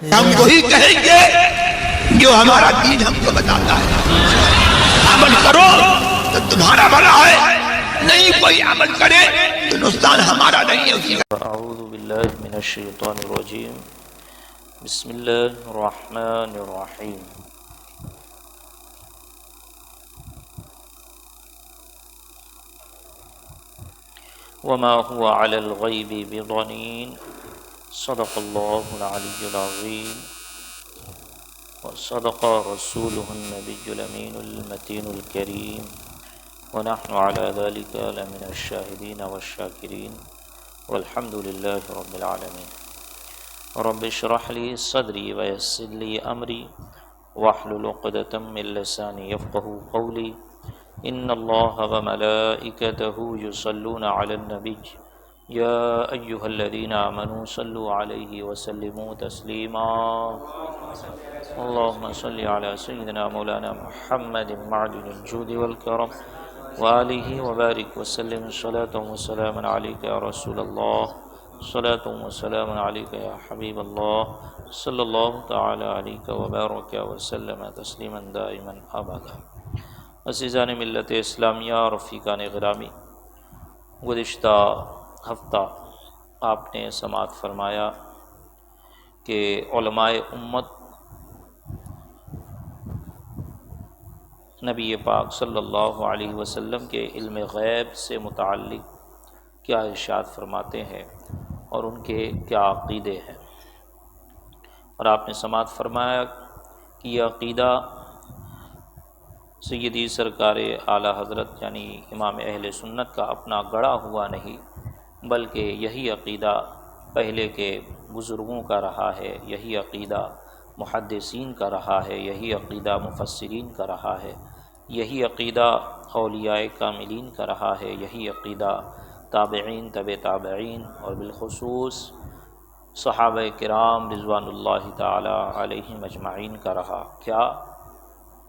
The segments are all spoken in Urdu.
ہم وہی کہیں گے جو ہمارا دین ہم کو بتاتا ہے. عمل کرو تو تمہارا بھلا ہے، نہیں کوئی عمل کرے تو نقصان ہمارا نہیں ہے اسی کا. اعوذ باللہ من الشیطان الرجیم. بسم اللہ الرحمن الرحیم. وما هو على الغیب بضنین. صدق اللہ العلی العظیم وصدق رسولہ النبی الامین المتین الکریم ونحن على ذلك لمن الشاہدین والشاکرین والحمد للہ رب العالمین. رب اشرح لی صدری ویسر لی امری واحلل عقدۃ من لسانی یفقہوا قولی. ان اللہ وملائکتہ یصلون علی النبی یا ایہا الذین آمنوا صلوا علیہ وسلموا تسلیما. اللہم صل علی سیدنا مولانا محمد معدن الجود والکرم وآلہ وبارک وسلم. صلاة وسلام علیک یا رسول اللہ، صلاة وسلام علیک یا حبیب اللہ، صلی اللہ تعالی علیک وبارک وسلم تسلیما دائما ابدا. عزیزان ملت اسلامیہ اور رفیقان گرامی، گزشتہ ہفتہ آپ نے سماعت فرمایا کہ علماء امت نبی پاک صلی اللہ علیہ وسلم کے علم غیب سے متعلق کیا ارشاد فرماتے ہیں اور ان کے کیا عقیدے ہیں. اور آپ نے سماعت فرمایا کہ یہ عقیدہ سیدی سرکار اعلیٰ حضرت یعنی امام اہل سنت کا اپنا گڑھا ہوا نہیں، بلکہ یہی عقیدہ پہلے کے بزرگوں کا رہا ہے، یہی عقیدہ محدثین کا رہا ہے، یہی عقیدہ مفسرین کا رہا ہے، یہی عقیدہ اولیاء کاملین کا رہا ہے، یہی عقیدہ تابعین طب تابعین اور بالخصوص صحابہ کرام رضوان اللہ تعالی علیہم اجمعین کا رہا. کیا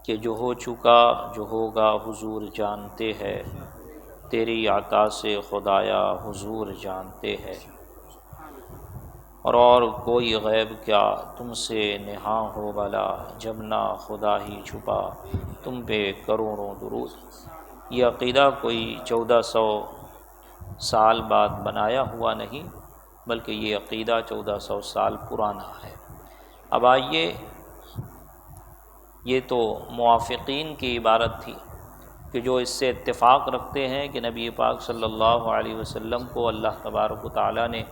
کہ جو ہو چکا جو ہوگا حضور جانتے ہیں، تیری عطا سے خدایا حضور جانتے ہیں، اور کوئی غیب کیا تم سے نہاں ہو بلا، جب نہ خدا ہی چھپا تم پہ کروڑوں درود. یہ عقیدہ کوئی 1400 سال بعد بنایا ہوا نہیں، بلکہ یہ عقیدہ 1400 سال پرانا ہے. اب آئیے، یہ تو موافقین کی عبارت تھی کہ جو اس سے اتفاق رکھتے ہیں کہ نبی پاک صلی اللہ علیہ وسلم کو اللہ تبارک و تعالیٰ نے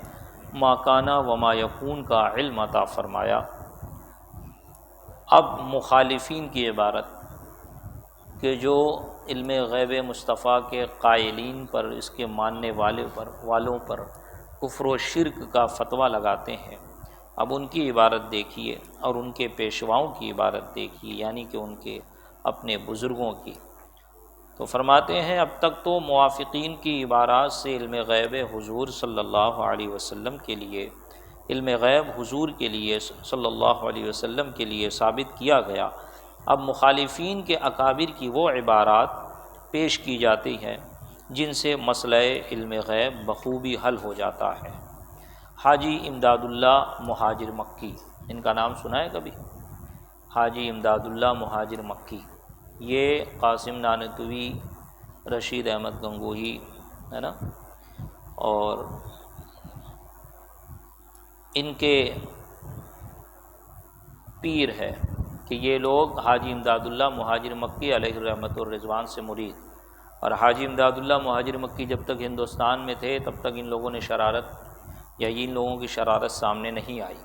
ما کان و ما یکون کا علم عطا فرمایا. اب مخالفین کی عبارت کہ جو علم غیب مصطفیٰ کے قائلین پر، اس کے ماننے والوں پر کفر و شرک کا فتویٰ لگاتے ہیں. اب ان کی عبارت دیکھیے اور ان کے پیشواؤں کی عبارت دیکھیے، یعنی کہ ان کے اپنے بزرگوں کی. تو فرماتے ہیں اب تک تو موافقین کی عبارات سے علم غیب حضور صلی اللہ علیہ وسلم کے لیے، علم غیب حضور کے لیے صلی اللہ علیہ وسلم کے لیے ثابت کیا گیا. اب مخالفین کے اکابر کی وہ عبارات پیش کی جاتی ہیں جن سے مسئلہ علم غیب بخوبی حل ہو جاتا ہے. حاجی امداد اللہ مہاجر مکی، ان کا نام سنا ہے کبھی؟ حاجی امداد اللہ مہاجر مکی، یہ قاسم نانوتوی، رشید احمد گنگوہی ہے نا، اور ان کے پیر ہے کہ یہ لوگ حاجی امداد اللہ مہاجر مکی علیہ الرحمۃ الرضوان سے مرید. اور حاجی امداد اللہ مہاجر مکی جب تک ہندوستان میں تھے تب تک ان لوگوں نے شرارت یا ان لوگوں کی شرارت سامنے نہیں آئی.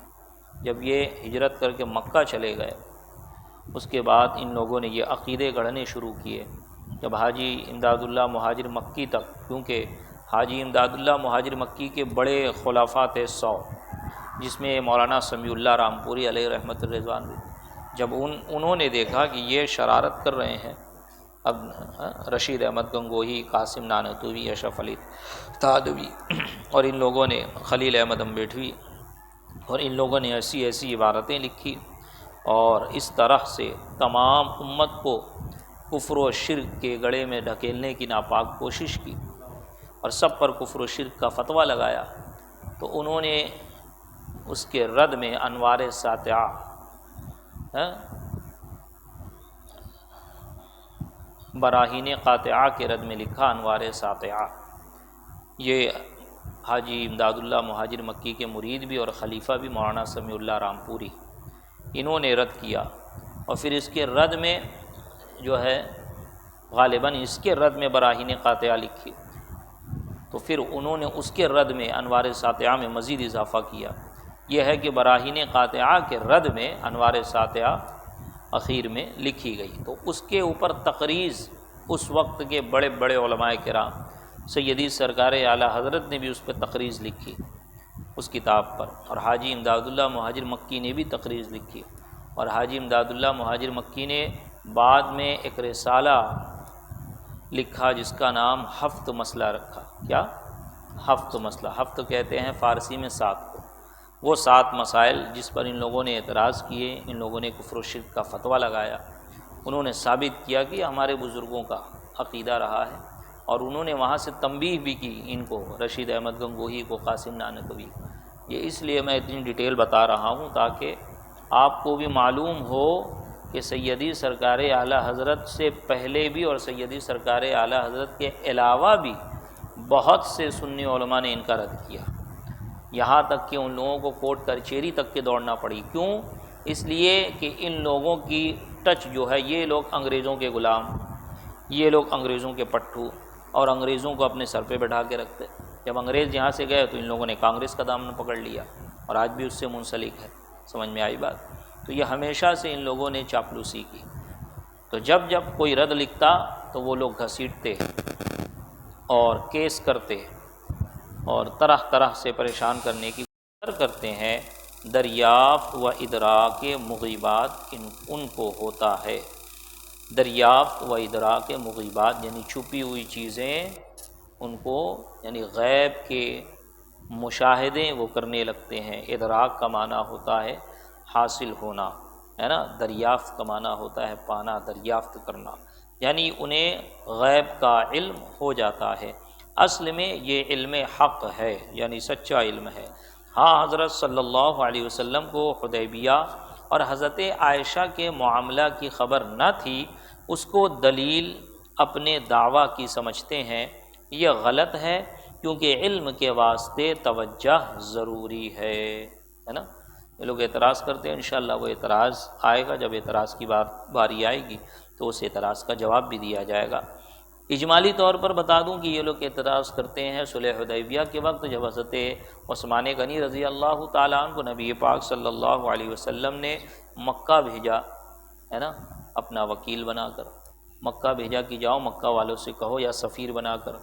جب یہ ہجرت کر کے مکہ چلے گئے، اس کے بعد ان لوگوں نے یہ عقیدے گڑھنے شروع کیے. جب حاجی امداد اللہ مہاجر مکی تک، کیونکہ حاجی امداد اللہ مہاجر مکی کے بڑے خلفاء تھے 100، جس میں مولانا سمیع اللہ رامپوری علیہ رحمۃ الرضوان بھی. جب انہوں نے دیکھا کہ یہ شرارت کر رہے ہیں، اب رشید احمد گنگوہی، قاسم نانوتوی، اشرف علی تھانوی اور ان لوگوں نے، خلیل احمد امبیٹوی اور ان لوگوں نے ایسی ایسی عبارتیں لکھی اور اس طرح سے تمام امت کو کفر و شرک کے گڑھے میں ڈھکیلنے کی ناپاک کوشش کی اور سب پر کفر و شرک کا فتویٰ لگایا. تو انہوں نے اس کے رد میں انوار ساطعہ، براہین قاطعہ کے رد میں لکھا انوار ساطعہ۔ یہ حاجی امداد اللہ مہاجر مکی کے مرید بھی اور خلیفہ بھی مولانا سمیع اللہ رامپوری، انہوں نے رد کیا، اور پھر اس کے رد میں جو ہے غالباً اس کے رد میں براہین قاطعہ لکھی، تو پھر انہوں نے اس کے رد میں انوار ساطعہ میں مزید اضافہ کیا۔ یہ ہے کہ براہین قاطعہ کے رد میں انوار ساطعہ اخیر میں لکھی گئی، تو اس کے اوپر تقریض اس وقت کے بڑے بڑے علماء کرام، سیدی سرکار اعلیٰ حضرت نے بھی اس پہ تقریض لکھی اس کتاب پر، اور حاجی امداد اللہ مہاجر مکی نے بھی تقریض لکھی، اور حاجی امداد اللہ مہاجر مکی نے بعد میں ایک رسالہ لکھا جس کا نام ہفت مسئلہ رکھا۔ کیا؟ ہفت مسئلہ، ہفت کہتے ہیں فارسی میں 7 کو، وہ 7 مسائل جس پر ان لوگوں نے اعتراض کیے، ان لوگوں نے کفر و شرک کا فتویٰ لگایا، انہوں نے ثابت کیا کہ ہمارے بزرگوں کا عقیدہ رہا ہے، اور انہوں نے وہاں سے تنبیہ بھی کی ان کو، رشید احمد گنگوہی کو، قاسم نانوتوی۔ یہ اس لیے میں اتنی ڈیٹیل بتا رہا ہوں تاکہ آپ کو بھی معلوم ہو کہ سیدی سرکار اعلیٰ حضرت سے پہلے بھی اور سیدی سرکار اعلیٰ حضرت کے علاوہ بھی بہت سے سنی علماء نے ان کا رد کیا، یہاں تک کہ ان لوگوں کو کورٹ کچہری تک کے دوڑنا پڑی۔ کیوں؟ اس لیے کہ ان لوگوں کی ٹچ جو ہے، یہ لوگ انگریزوں کے غلام، یہ لوگ انگریزوں کے پٹھو، اور انگریزوں کو اپنے سر پہ بٹھا کے رکھتے۔ جب انگریز یہاں سے گئے تو ان لوگوں نے کانگریس کا دامن پکڑ لیا، اور آج بھی اس سے منسلک ہے۔ سمجھ میں آئی بات؟ تو یہ ہمیشہ سے ان لوگوں نے چاپلوسی کی، تو جب جب کوئی رد لکھتا تو وہ لوگ گھسیٹتے اور کیس کرتے اور طرح طرح سے پریشان کرنے کی کوشش کرتے ہیں۔ دریافت و ادراک مغیبات ان کو ہوتا ہے، دریافت و ادراک مغیبات یعنی چھپی ہوئی چیزیں، ان کو یعنی غیب کے مشاہدے وہ کرنے لگتے ہیں۔ ادراک کا معنی ہوتا ہے حاصل ہونا، ہے نا، دریافت کا معنی ہوتا ہے پانا، دریافت کرنا، یعنی انہیں غیب کا علم ہو جاتا ہے۔ اصل میں یہ علم حق ہے، یعنی سچا علم ہے۔ ہاں، حضرت صلی اللہ علیہ وسلم کو حدیبیہ اور حضرت عائشہ کے معاملہ کی خبر نہ تھی، اس کو دلیل اپنے دعویٰ کی سمجھتے ہیں، یہ غلط ہے، کیونکہ علم کے واسطے توجہ ضروری ہے نا۔ یہ لوگ اعتراض کرتے ہیں، انشاءاللہ وہ اعتراض آئے گا، جب اعتراض کی باری آئے گی تو اس اعتراض کا جواب بھی دیا جائے گا۔ اجمالی طور پر بتا دوں کہ یہ لوگ اعتراض کرتے ہیں صلح حدیبیہ کے وقت، جب حضرت عثمان غنی رضی اللہ تعالیٰ عنہ کو نبی پاک صلی اللہ علیہ وسلم نے مکہ بھیجا، ہے نا، اپنا وکیل بنا کر مکہ بھیجا کہ جاؤ مکہ والوں سے کہو، یا سفیر بنا کر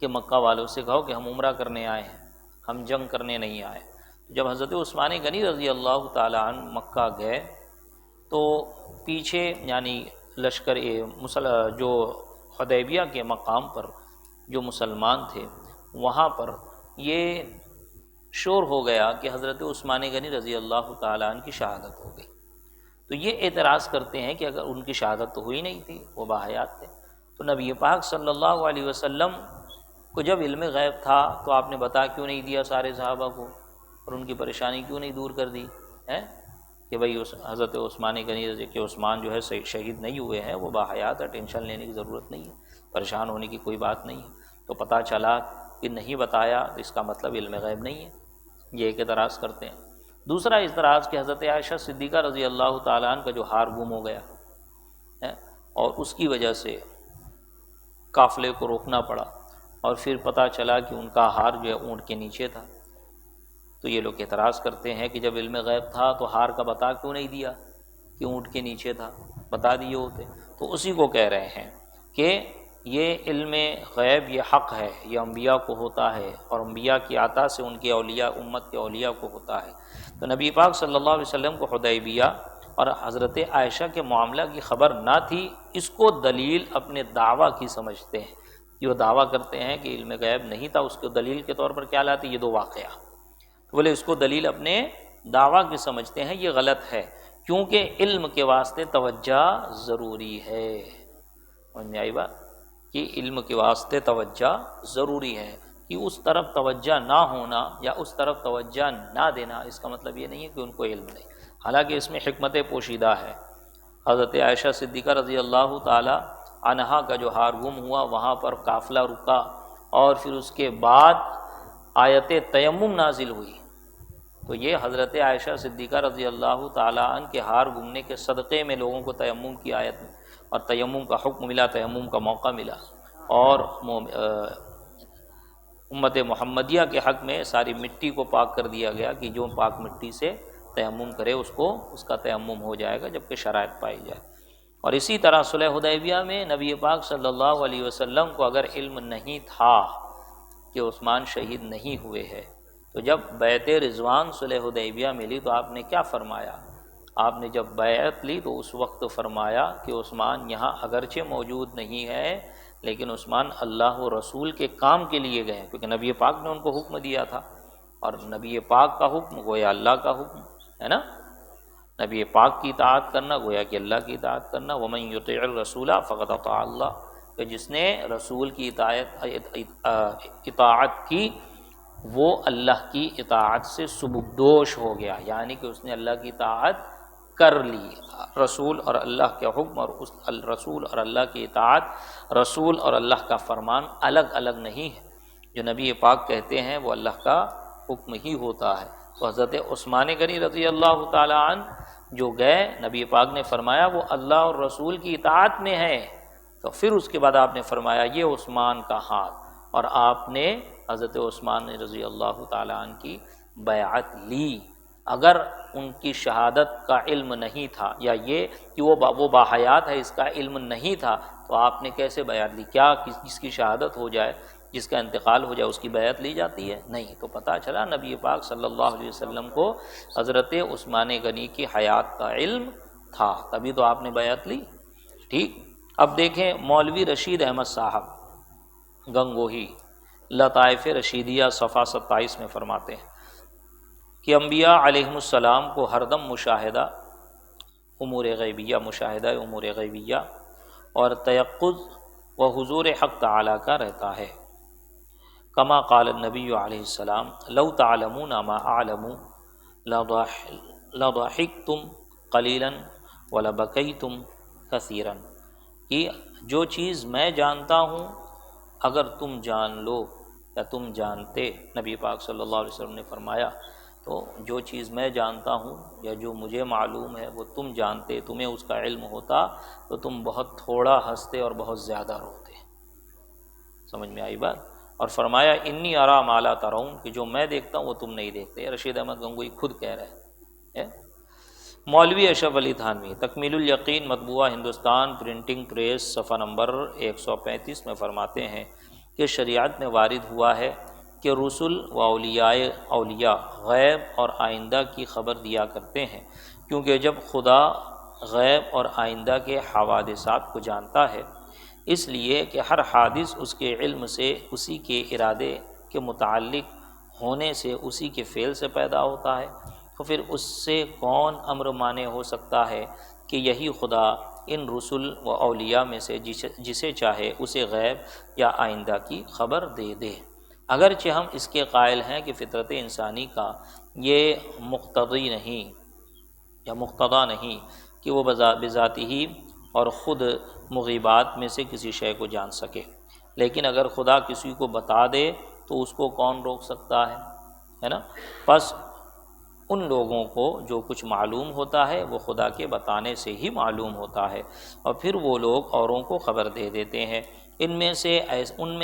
کہ مکہ والوں سے کہو کہ ہم عمرہ کرنے آئے ہیں، ہم جنگ کرنے نہیں آئے۔ جب حضرت عثمان غنی رضی اللہ تعالیٰ عنہ مکہ گئے تو پیچھے یعنی لشکر جو حدیبیہ کے مقام پر جو مسلمان تھے وہاں پر یہ شور ہو گیا کہ حضرت عثمان غنی رضی اللہ تعالیٰ عنہ کی شہادت ہو گئی۔ تو یہ اعتراض کرتے ہیں کہ اگر ان کی شہادت تو ہوئی نہیں تھی، وہ باحیات تھے، تو نبی پاک صلی اللہ علیہ وسلم کو جب علم غیب تھا تو آپ نے بتا کیوں نہیں دیا سارے صحابہ کو، اور ان کی پریشانی کیوں نہیں دور کر دی ہے کہ بھئی حضرت عثمان غنی رضی کہ عثمان جو ہے شہید نہیں ہوئے ہیں، وہ باحیات ہے، ٹینشن لینے کی ضرورت نہیں ہے، پریشان ہونے کی کوئی بات نہیں ہے۔ تو پتہ چلا کہ نہیں بتایا تو اس کا مطلب علم غیب نہیں ہے، یہ ایک اعتراض کرتے ہیں۔ دوسرا اعتراض کہ حضرت عائشہ صدیقہ رضی اللہ تعالیٰ عنہ کا جو ہار گم ہو گیا ہے اور اس کی وجہ سے قافلے کو روکنا پڑا، اور پھر پتہ چلا کہ ان کا ہار جو ہے اونٹ کے نیچے تھا، تو یہ لوگ اعتراض کرتے ہیں کہ جب علم غیب تھا تو ہار کا بتا کیوں نہیں دیا کہ اونٹ کے نیچے تھا، بتا دیے ہوتے۔ تو اسی کو کہہ رہے ہیں کہ یہ علم غیب یہ حق ہے، یہ انبیاء کو ہوتا ہے، اور انبیاء کی عطا سے ان کے اولیاء، امت کے اولیاء کو ہوتا ہے۔ تو نبی پاک صلی اللہ علیہ وسلم کو حدیبیہ اور حضرت عائشہ کے معاملہ کی خبر نہ تھی، اس کو دلیل اپنے دعویٰ کی سمجھتے ہیں۔ یہ دعویٰ کرتے ہیں کہ علم غیب نہیں تھا، اس کو دلیل کے طور پر کیا لاتے؟ یہ 2 واقعہ، تو بولے اس کو دلیل اپنے دعویٰ کی سمجھتے ہیں، یہ غلط ہے، کیونکہ علم کے واسطے توجہ ضروری ہے۔ سمجھ میں آئی بات؟ کہ علم کے واسطے توجہ ضروری ہے، کہ اس طرف توجہ نہ ہونا یا اس طرف توجہ نہ دینا اس کا مطلب یہ نہیں ہے کہ ان کو علم نہیں، حالانکہ اس میں حکمت پوشیدہ ہے۔ حضرت عائشہ صدیقہ رضی اللہ تعالی عنہا کا جو ہار گم ہوا وہاں پر قافلہ رکا اور پھر اس کے بعد آیت تیمم نازل ہوئی، تو یہ حضرت عائشہ صدیقہ رضی اللہ تعالی عنہ کے ہار گمنے کے صدقے میں لوگوں کو تیمم کی آیت اور تیمم کا حکم ملا، تیمم کا موقع ملا، اور امت محمدیہ کے حق میں ساری مٹی کو پاک کر دیا گیا کہ جو پاک مٹی سے تیمم کرے اس کا تیمم ہو جائے گا جبکہ شرائط پائی جائے۔ اور اسی طرح صلح حدیبیہ میں نبی پاک صلی اللہ علیہ وسلم کو اگر علم نہیں تھا کہ عثمان شہید نہیں ہوئے ہیں، تو جب بیعت رضوان صلح حدیبیہ ملی تو آپ نے کیا فرمایا؟ آپ نے جب بیعت لی تو اس وقت فرمایا کہ عثمان یہاں اگرچہ موجود نہیں ہے لیکن عثمان اللہ و رسول کے کام کے لیے گئے، کیونکہ نبی پاک نے ان کو حکم دیا تھا، اور نبی پاک کا حکم گویا اللہ کا حکم ہے نا، نبی پاک کی اطاعت کرنا گویا کہ اللہ کی اطاعت کرنا۔ وَمَن يُطِعِ الرَّسُولَ فَقَدْ أَطَاعَ اللَّهَ، کہ جس نے رسول کی اطاعت کی وہ اللہ کی اطاعت سے سبکدوش ہو گیا، یعنی کہ اس نے اللہ کی اطاعت کر لی۔ رسول اور اللہ کے حکم اور رسول اور اللہ کی اطاعت، رسول اور اللہ کا فرمان الگ الگ نہیں ہے، جو نبی پاک کہتے ہیں وہ اللہ کا حکم ہی ہوتا ہے۔ تو حضرت عثمان غنی رضی اللہ تعالی عنہ جو گئے، نبی پاک نے فرمایا وہ اللہ اور رسول کی اطاعت میں ہے، تو پھر اس کے بعد آپ نے فرمایا یہ عثمان کا ہاتھ، اور آپ نے حضرت عثمان رضی اللہ تعالی عنہ کی بیعت لی۔ اگر ان کی شہادت کا علم نہیں تھا یا یہ کہ وہ باحیات ہے اس کا علم نہیں تھا تو آپ نے کیسے بیعت لی؟ کیا جس کی شہادت ہو جائے، جس کا انتقال ہو جائے اس کی بیعت لی جاتی ہے؟ نہیں۔ تو پتہ چلا نبی پاک صلی اللہ علیہ وسلم کو حضرت عثمان غنی کی حیات کا علم تھا، تبھی تو آپ نے بیعت لی۔ ٹھیک، اب دیکھیں مولوی رشید احمد صاحب گنگوہی لطائف رشیدیہ صفحہ 27 میں فرماتے ہیں کہ انبیاء علیہم السلام کو ہر دم مشاہدہ امور غیبیہ، مشاہدہ امور غیبیہ اور تیقظ و حضور حق تعالی کا رہتا ہے۔ کما قال النبی علیہ السلام لو تعلمون ما اعلم لضحکتم قلیلا ولبکیتم کثیرا، کہ جو چیز میں جانتا ہوں اگر تم جان لو یا تم جانتے، نبی پاک صلی اللہ علیہ وسلم نے فرمایا تو جو چیز میں جانتا ہوں یا جو مجھے معلوم ہے وہ تم جانتے، تمہیں اس کا علم ہوتا تو تم بہت تھوڑا ہنستے اور بہت زیادہ روتے۔ سمجھ میں آئی بات؟ اور فرمایا انی ارا ما لا ترون، کہ جو میں دیکھتا ہوں وہ تم نہیں دیکھتے۔ رشید احمد گنگوئی خود کہہ رہے ہیں۔ مولوی اشرف علی تھانوی تکمیل الیقین مطبوعہ ہندوستان پرنٹنگ پریس صفحہ نمبر 135 میں فرماتے ہیں کہ شریعت میں وارد ہوا ہے کہ رسل و اولیاء غیب اور آئندہ کی خبر دیا کرتے ہیں، کیونکہ جب خدا غیب اور آئندہ کے حوادثات کو جانتا ہے، اس لیے کہ ہر حادث اس کے علم سے، اسی کے ارادے کے متعلق ہونے سے، اسی کے فعل سے پیدا ہوتا ہے، تو پھر اس سے کون امر مانے ہو سکتا ہے کہ یہی خدا ان رسل و اولیاء میں سے جسے چاہے اسے غیب یا آئندہ کی خبر دے دے، اگرچہ ہم اس کے قائل ہیں کہ فطرت انسانی کا یہ مقتضی نہیں یا مقتضا نہیں کہ وہ بذاتی ہی اور خود مغیبات میں سے کسی شے کو جان سکے، لیکن اگر خدا کسی کو بتا دے تو اس کو کون روک سکتا ہے نا؟ پس ان لوگوں کو جو کچھ معلوم ہوتا ہے وہ خدا کے بتانے سے ہی معلوم ہوتا ہے، اور پھر وہ لوگ اوروں کو خبر دے دیتے ہیں۔ ان میں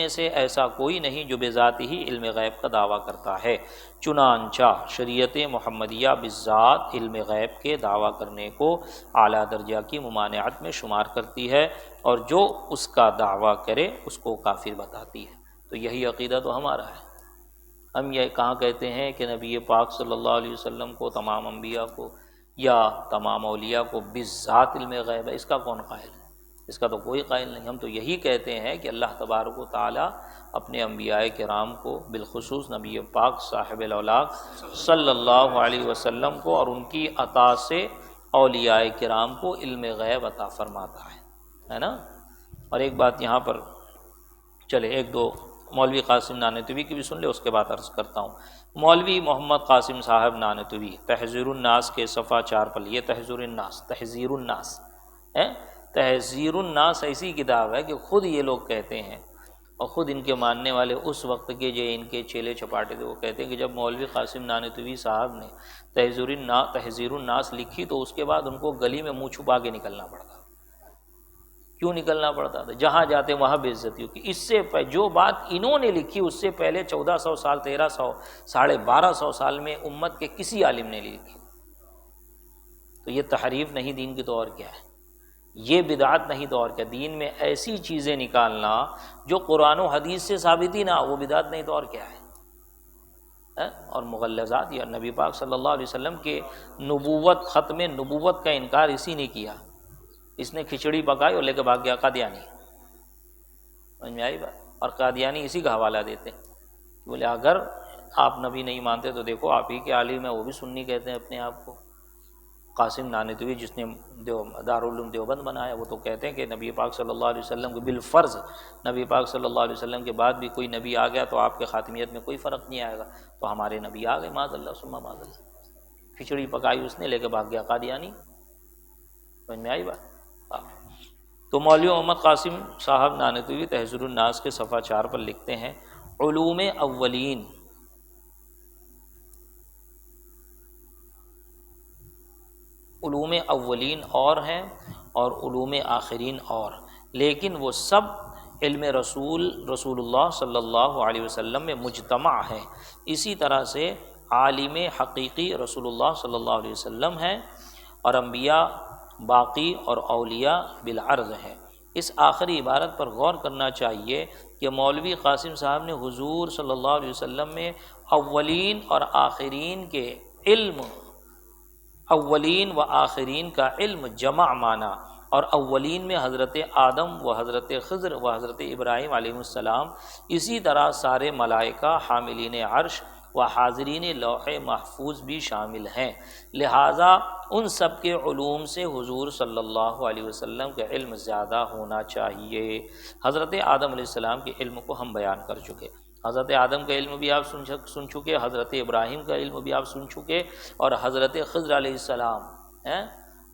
سے ایسا کوئی نہیں جو بذات ہی علم غیب کا دعویٰ کرتا ہے، چنانچہ شریعت محمدیہ بالذات علم غیب کے دعویٰ کرنے کو اعلیٰ درجہ کی ممانعت میں شمار کرتی ہے، اور جو اس کا دعویٰ کرے اس کو کافر بتاتی ہے۔ تو یہی عقیدہ تو ہمارا ہے۔ ہم یہ کہاں کہتے ہیں کہ نبی پاک صلی اللہ علیہ وسلم کو، تمام انبیاء کو یا تمام اولیاء کو بالذات علم غیب ہے؟ اس کا کون قائل ہے؟ اس کا تو کوئی قائل نہیں۔ ہم تو یہی کہتے ہیں کہ اللہ تبارک و تعالیٰ اپنے انبیاء کرام کو، بالخصوص نبی پاک صاحب الاولاق صلی اللہ علیہ وسلم کو اور ان کی عطا سے اولیاء کرام کو علم غیب عطا فرماتا ہے نا۔ اور ایک بات یہاں پر چلے ایک دو مولوی قاسم نانوتوی کی بھی سن لے، اس کے بعد عرض کرتا ہوں۔ مولوی محمد قاسم صاحب نانوتوی تحذیر الناس کے صفحہ 4 پر، یہ تحذیر الناس ہے۔ تحذیر الناس ایسی کتاب ہے کہ خود یہ لوگ کہتے ہیں، اور خود ان کے ماننے والے اس وقت کے جو ان کے چیلے چپاٹے تھے، وہ کہتے ہیں کہ جب مولوی قاسم نانوتوی صاحب نے تحذیر الناس لکھی تو اس کے بعد ان کو گلی میں منہ چھپا کے نکلنا پڑتا۔ کیوں نکلنا پڑتا تھا؟ جہاں جاتے وہاں بے عزتی ہوتی۔ اس سے جو بات انہوں نے لکھی اس سے پہلے 1400 سال 1300 1250 سال میں امت کے کسی عالم نے لکھی۔ تو یہ تحریف نہیں دین کی تو اور کیا ہے؟ یہ بدعت نہیں تو اور کیا؟ دین میں ایسی چیزیں نکالنا جو قرآن و حدیث سے ثابت ہی نہ، وہ بدعت نہیں تو اور کیا ہے؟ اور مغلظات، یا نبی پاک صلی اللہ علیہ وسلم کے نبوت، ختم نبوت کا انکار اسی نے کیا۔ اس نے کھچڑی پکائی اور لے کے بھاگ گیا قادیانی۔ سمجھ میں آئی بات؟ اور قادیانی اسی کا حوالہ دیتے ہیں، بولے اگر آپ نبی نہیں مانتے تو دیکھو آپ ہی کے عالم ہیں، وہ بھی سنی کہتے ہیں اپنے آپ کو۔ قاسم نانوتوی جس نے دارالعلوم دیوبند بنایا، وہ تو کہتے ہیں کہ نبی پاک صلی اللہ علیہ وسلم کو بالفرض، نبی پاک صلی اللہ علیہ وسلم کے بعد بھی کوئی نبی آ گیا تو آپ کے خاتمیت میں کوئی فرق نہیں آئے گا۔ تو ہمارے نبی آ گئے، معاذ اللہ ثم معاذ اللہ۔ کھچڑی پکائی اس نے، لے کے بھاگ گیا قادیانی۔ سمجھ میں آئی بات؟ تو مولوی محمد قاسم صاحب نانوتوی تحذیر الناس کے صفحہ 4 پر لکھتے ہیں، علوم اولین اور ہیں اور علوم آخرین اور، لیکن وہ سب علم رسول اللہ صلی اللہ علیہ وسلم میں مجتمع ہے۔ اسی طرح سے عالم حقیقی رسول اللہ صلی اللہ علیہ وسلم ہے، اور انبیاء باقی اور اولیاء بالعرض ہے۔ اس آخری عبارت پر غور کرنا چاہیے کہ مولوی قاسم صاحب نے حضور صلی اللہ علیہ وسلم میں اولین اور آخرین کے علم، اولین و آخرین کا علم جمع مانا، اور اولین میں حضرت آدم و حضرت خضر و حضرت ابراہیم علیہ السلام، اسی طرح سارے ملائکہ حاملین عرش و حاضرین لوح محفوظ بھی شامل ہیں۔ لہٰذا ان سب کے علوم سے حضور صلی اللہ علیہ وسلم کے علم زیادہ ہونا چاہیے۔ حضرت آدم علیہ السلام کے علم کو ہم بیان کر چکے، حضرت آدم کا علم بھی آپ سن چکے، حضرت ابراہیم کا علم بھی آپ سن چکے، اور حضرت خضر علیہ السلام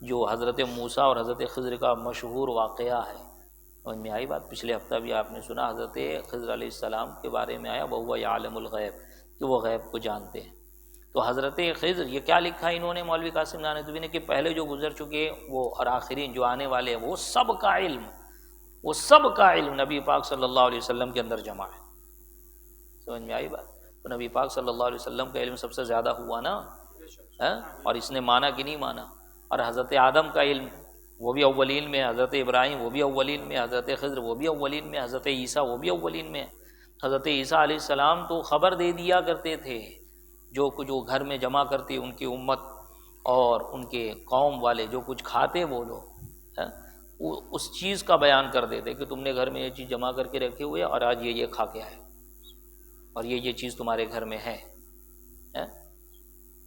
جو حضرت موسیٰ اور حضرت خضر کا مشہور واقعہ ہے۔ سمجھ میں آئی بات؟ پچھلے ہفتہ بھی آپ نے سنا، حضرت خضر علیہ السلام کے بارے میں آیا وَهُوَ يَعْلَمُ الْغَيْبَ، کہ وہ غیب کو جانتے ہیں۔ تو حضرت خضر، یہ کیا لکھا انہوں نے مولوی قاسم نانوتوی نے، کہ پہلے جو گزر چکے وہ اور آخرین جو آنے والے ہیں، وہ سب کا علم نبی پاک صلی اللہ علیہ وسلم کے اندر جمع ہے۔ سمجھ میں آئی بات؟ تو نبی پاک صلی اللہ علیہ وسلم کا علم سب سے زیادہ ہوا نا، اور اس نے مانا کہ نہیں مانا؟ اور حضرت آدم کا علم وہ بھی اولین میں، حضرت ابراہیم وہ بھی اولین میں، حضرت خضر وہ بھی اولین میں، حضرت عیسیٰ وہ بھی اولین میں۔ حضرت عیسیٰ علیہ السلام تو خبر دے دیا کرتے تھے، جو کچھ وہ گھر میں جمع کرتی ان کی امت اور ان کے قوم والے جو کچھ کھاتے وہ لوگ، اس چیز کا بیان کر دیتے کہ تم نے گھر میں یہ چیز جمع کر کے رکھے ہوئے، اور آج یہ کھا کے آئے، اور یہ چیز تمہارے گھر میں ہے۔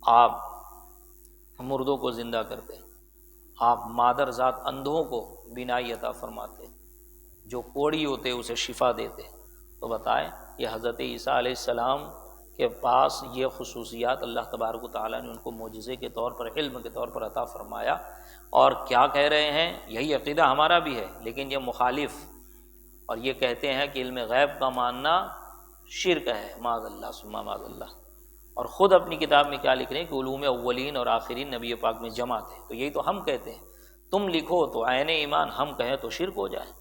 آپ مردوں کو زندہ کرتے، آپ مادر ذات اندھوں کو بینائی عطا فرماتے، جو کوڑی ہوتے اسے شفا دیتے۔ تو بتائیں یہ حضرت عیسیٰ علیہ السلام کے پاس یہ خصوصیات اللہ تبارک و تعالیٰ نے ان کو معجزے کے طور پر، علم کے طور پر عطا فرمایا، اور کیا کہہ رہے ہیں؟ یہی عقیدہ ہمارا بھی ہے، لیکن یہ مخالف، اور یہ کہتے ہیں کہ علم غیب کا ماننا شرک ہے، معاذ اللہ ثم معاذ اللہ۔ اور خود اپنی کتاب میں کیا لکھ رہے ہیں کہ علوم اولین اور آخرین نبی پاک میں جمع تھے۔ تو یہی تو ہم کہتے ہیں، تم لکھو تو عین ایمان، ہم کہیں تو شرک ہو جائے،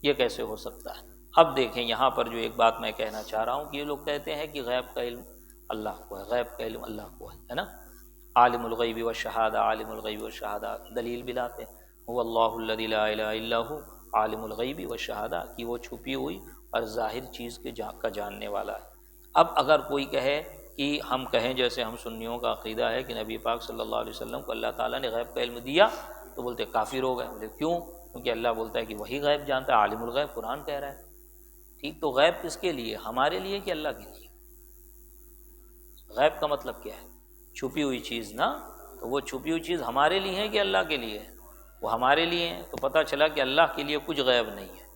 یہ کیسے ہو سکتا ہے؟ اب دیکھیں یہاں پر جو ایک بات میں کہنا چاہ رہا ہوں کہ یہ لوگ کہتے ہیں کہ غیب کا علم اللہ کو ہے، غیب کا علم اللہ کو ہے نا، عالم الغیب والشہادہ، عالم الغیب والشہادہ، دلیل بھی لاتے ہیں هو اللہ الذی لا الہ الا هو عالم الغیب والشہادہ، کہ وہ چھپی ہوئی اور ظاہر چیز کا جاننے والا ہے۔ اب اگر کوئی کہے کہ ہم کہیں جیسے ہم سنیوں کا عقیدہ ہے کہ نبی پاک صلی اللہ علیہ وسلم کو اللہ تعالیٰ نے غیب کا علم دیا، تو بولتے کافر ہو گئے۔ بولے کیوں؟ کیونکہ اللہ بولتا ہے کہ وہی غیب جانتا ہے، عالم الغیب قرآن کہہ رہا ہے۔ ٹھیک، تو غیب کس کے لیے؟ ہمارے لیے کہ اللہ کے لیے؟ غیب کا مطلب کیا ہے؟ چھپی ہوئی چیز نا، تو وہ چھپی ہوئی چیز ہمارے لیے ہے کہ اللہ کے لیے؟ وہ ہمارے لیے ہے۔ تو پتہ چلا کہ اللہ کے لیے کچھ غیب نہیں ہے،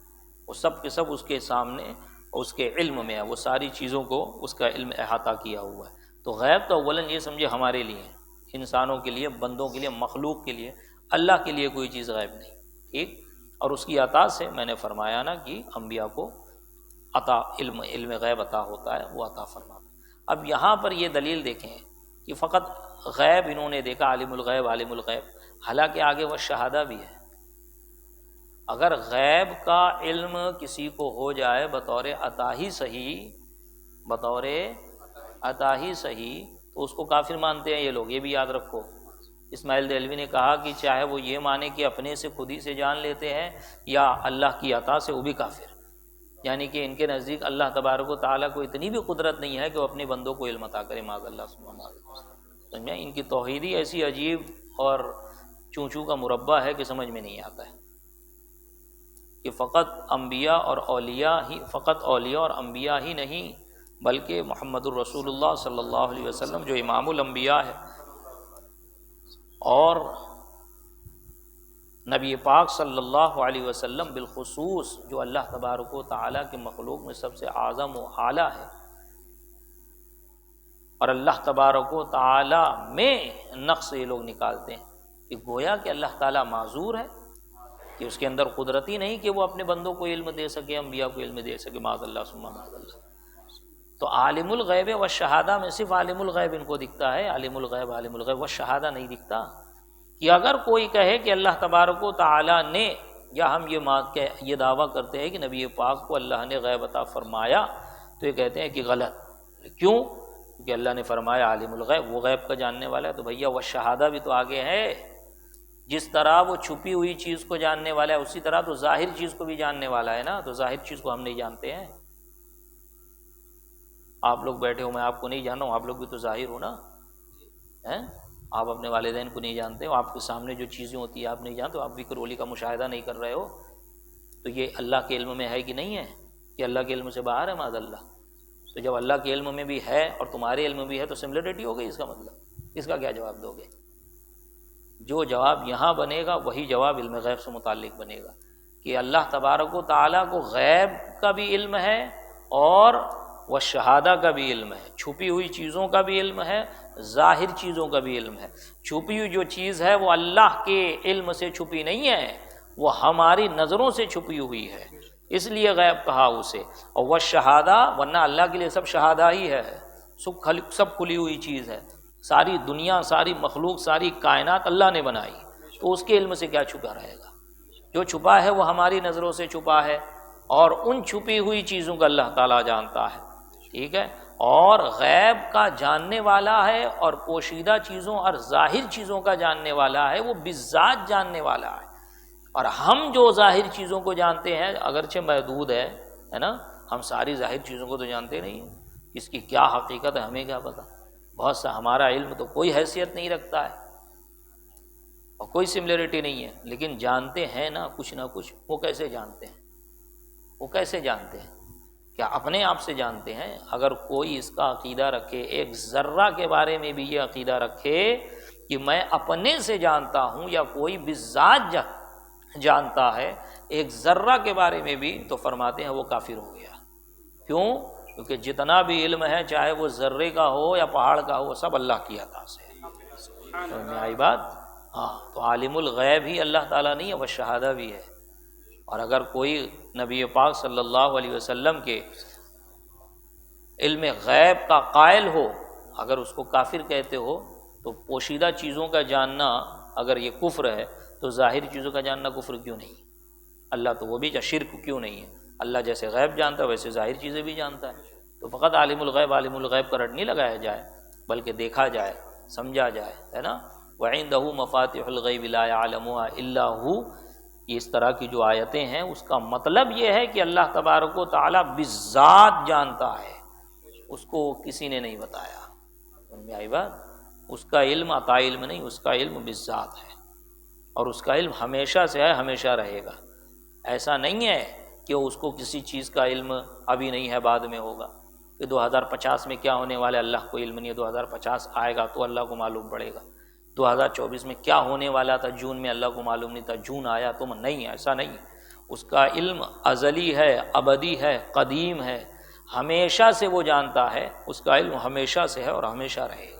وہ سب کے سب اس کے سامنے اس کے علم میں ہے، وہ ساری چیزوں کو اس کا علم احاطہ کیا ہوا ہے۔ تو غیب تو اولاً یہ سمجھے ہمارے لیے، انسانوں کے لیے، بندوں کے لیے، مخلوق کے لیے، اللہ کے لیے کوئی چیز غیب نہیں، ٹھیک۔ اور اس کی عطا سے میں نے فرمایا نا کہ انبیاء کو عطا علم غیب عطا ہوتا ہے، وہ عطا فرماتا ہے۔ اب یہاں پر یہ دلیل دیکھیں کہ فقط غیب انہوں نے دیکھا، عالم الغیب عالم الغیب، حالانکہ آگے وہ شہادہ بھی ہے۔ اگر غیب کا علم کسی کو ہو جائے بطور عطا ہی صحیح، بطور عطا ہی صحیح، تو اس کو کافر مانتے ہیں یہ لوگ، یہ بھی یاد رکھو۔ اسماعیل دہلوی نے کہا کہ چاہے وہ یہ مانے کہ اپنے سے خود ہی سے جان لیتے ہیں یا اللہ کی عطا سے، وہ بھی کافر، یعنی کہ ان کے نزدیک اللہ تبارک و تعالیٰ کو اتنی بھی قدرت نہیں ہے کہ وہ اپنے بندوں کو علم عطا کرے، معاذ اللہ سمجھیں۔ ان کی توحیدی ایسی عجیب اور چونچو کا مربع ہے کہ سمجھ میں نہیں آتا ہے کہ فقط اولیاء اور انبیاء ہی نہیں، بلکہ محمد الرسول اللہ صلی اللہ علیہ وسلم جو امام الانبیاء ہے، اور نبی پاک صلی اللہ علیہ وسلم بالخصوص جو اللہ تبارک و تعالیٰ کے مخلوق میں سب سے اعظم و اعلیٰ ہے، اور اللہ تبارک و تعالیٰ میں نقص یہ لوگ نکالتے ہیں کہ گویا کہ اللہ تعالیٰ معذور ہے، کہ اس کے اندر قدرت ہی نہیں کہ وہ اپنے بندوں کو علم دے سکے، انبیاء کو علم دے سکے، معاذ اللہ ثم معاذ اللہ۔ تو عالم الغیب والشہادہ میں صرف عالم الغیب ان کو دکھتا ہے، عالم الغیب والشہادہ نہیں دکھتا۔ کہ اگر کوئی کہے کہ اللہ تبارک و تعالیٰ نے، یا ہم یہ دعویٰ کرتے ہیں کہ نبی پاک کو اللہ نے غیب عطا فرمایا، تو یہ کہتے ہیں کہ غلط، کیوں؟ کیونکہ اللہ نے فرمایا عالم الغیب، وہ غیب کا جاننے والا ہے، تو بھیا والشہادہ بھی تو آگے ہے۔ جس طرح وہ چھپی ہوئی چیز کو جاننے والا ہے، اسی طرح تو ظاہر چیز کو بھی جاننے والا ہے نا، تو ظاہر چیز کو ہم نہیں جانتے ہیں۔ آپ لوگ بیٹھے ہو، میں آپ کو نہیں جان رہا ہوں، آپ لوگ بھی تو ظاہر ہو نا، آپ اپنے والدین کو نہیں جانتے ہو، آپ کے سامنے جو چیزیں ہوتی ہیں آپ نہیں جانتے ہو، آپ فکر اولی کا مشاہدہ نہیں کر رہے ہو، تو یہ اللہ کے علم میں ہے کہ نہیں ہے؟ کہ اللہ کے علم سے باہر ہے، معاذ اللہ۔ تو جب اللہ کے علم میں بھی ہے اور تمہارے علم میں بھی ہے تو سملرٹی ہو گئی، اس کا مطلب اس کا کیا جواب دو گے؟ جو جواب یہاں بنے گا وہی جواب علم غیب سے متعلق بنے گا، کہ اللہ تبارک و تعالیٰ کو غیب کا بھی علم ہے اور وہ شہادہ کا بھی علم ہے، چھپی ہوئی چیزوں کا بھی علم ہے، ظاہر چیزوں کا بھی علم ہے۔ چھپی ہوئی جو چیز ہے وہ اللہ کے علم سے چھپی نہیں ہے، وہ ہماری نظروں سے چھپی ہوئی ہے، اس لیے غیب کہا اسے۔ اور وہ شہادہ، ورنہ اللہ کے لیے سب شہادہ ہی ہے، سب کھلی ہوئی چیز ہے، ساری دنیا، ساری مخلوق، ساری کائنات اللہ نے بنائی، تو اس کے علم سے کیا چھپا رہے گا؟ جو چھپا ہے وہ ہماری نظروں سے چھپا ہے، اور ان چھپی ہوئی چیزوں کا اللہ تعالیٰ جانتا ہے، ٹھیک ہے۔ اور غیب کا جاننے والا ہے اور پوشیدہ چیزوں اور ظاہر چیزوں کا جاننے والا ہے، وہ بالذات جاننے والا ہے۔ اور ہم جو ظاہر چیزوں کو جانتے ہیں اگرچہ محدود ہے نا، ہم ساری ظاہر چیزوں کو تو جانتے نہیں ہیں، اس کی کیا حقیقت ہے ہمیں کیا پتہ، بہت سا ہمارا علم تو کوئی حیثیت نہیں رکھتا ہے اور کوئی سملرٹی نہیں ہے، لیکن جانتے ہیں نا کچھ وہ کیسے جانتے ہیں؟ وہ کیسے جانتے ہیں؟ کیا اپنے آپ سے جانتے ہیں؟ اگر کوئی اس کا عقیدہ رکھے، ایک ذرہ کے بارے میں بھی یہ عقیدہ رکھے کہ میں اپنے سے جانتا ہوں یا کوئی بالذات جانتا ہے، ایک ذرہ کے بارے میں بھی، تو فرماتے ہیں وہ کافر ہو گیا۔ کیوں؟ کیونکہ جتنا بھی علم ہے، چاہے وہ ذرے کا ہو یا پہاڑ کا ہو، سب اللہ کی عطا سے ہے۔ سمجھ میں آئی بات؟ ہاں، تو عالم الغیب ہی اللہ تعالیٰ نہیں ہے، وہ شہادہ بھی ہے۔ اور اگر کوئی نبی پاک صلی اللہ علیہ وسلم کے علم غیب کا قائل ہو، اگر اس کو کافر کہتے ہو، تو پوشیدہ چیزوں کا جاننا اگر یہ کفر ہے تو ظاہر چیزوں کا جاننا کفر کیوں نہیں؟ اللہ تو وہ بھی شرک کیوں نہیں ہے؟ اللہ جیسے غیب جانتا ہے ویسے ظاہر چیزیں بھی جانتا ہے۔ تو فقط عالم الغیب کا رٹ نہیں لگایا جائے، بلکہ دیکھا جائے، سمجھا جائے، ہے نا۔ وَعِندَهُ مَفَاتِحُ الْغَيْبِ لَا يَعْلَمُهَا إِلَّا هُوَ، اس طرح کی جو آیتیں ہیں اس کا مطلب یہ ہے کہ اللہ تبارک و تعالیٰ بالذات جانتا ہے، اس کو کسی نے نہیں بتایا۔ سمجھ میں آئی بات؟ اس کا علم عطا علم نہیں، اس کا علم بالذات ہے، اور اس کا علم ہمیشہ سے ہے، ہمیشہ رہے گا۔ ایسا نہیں ہے کہ اس کو کسی چیز کا علم ابھی نہیں ہے، بعد میں ہوگا، کہ 2050 میں کیا ہونے والا ہے اللہ کو علم نہیں ہے، 2050 آئے گا تو اللہ کو معلوم پڑے گا۔ 2024 میں کیا ہونے والا تھا جون میں اللہ کو معلوم نہیں تھا، جون آیا تو نہیں، ایسا نہیں۔ اس کا علم ازلی ہے، ابدی ہے، قدیم ہے، ہمیشہ سے وہ جانتا ہے، اس کا علم ہمیشہ سے ہے اور ہمیشہ رہے گا،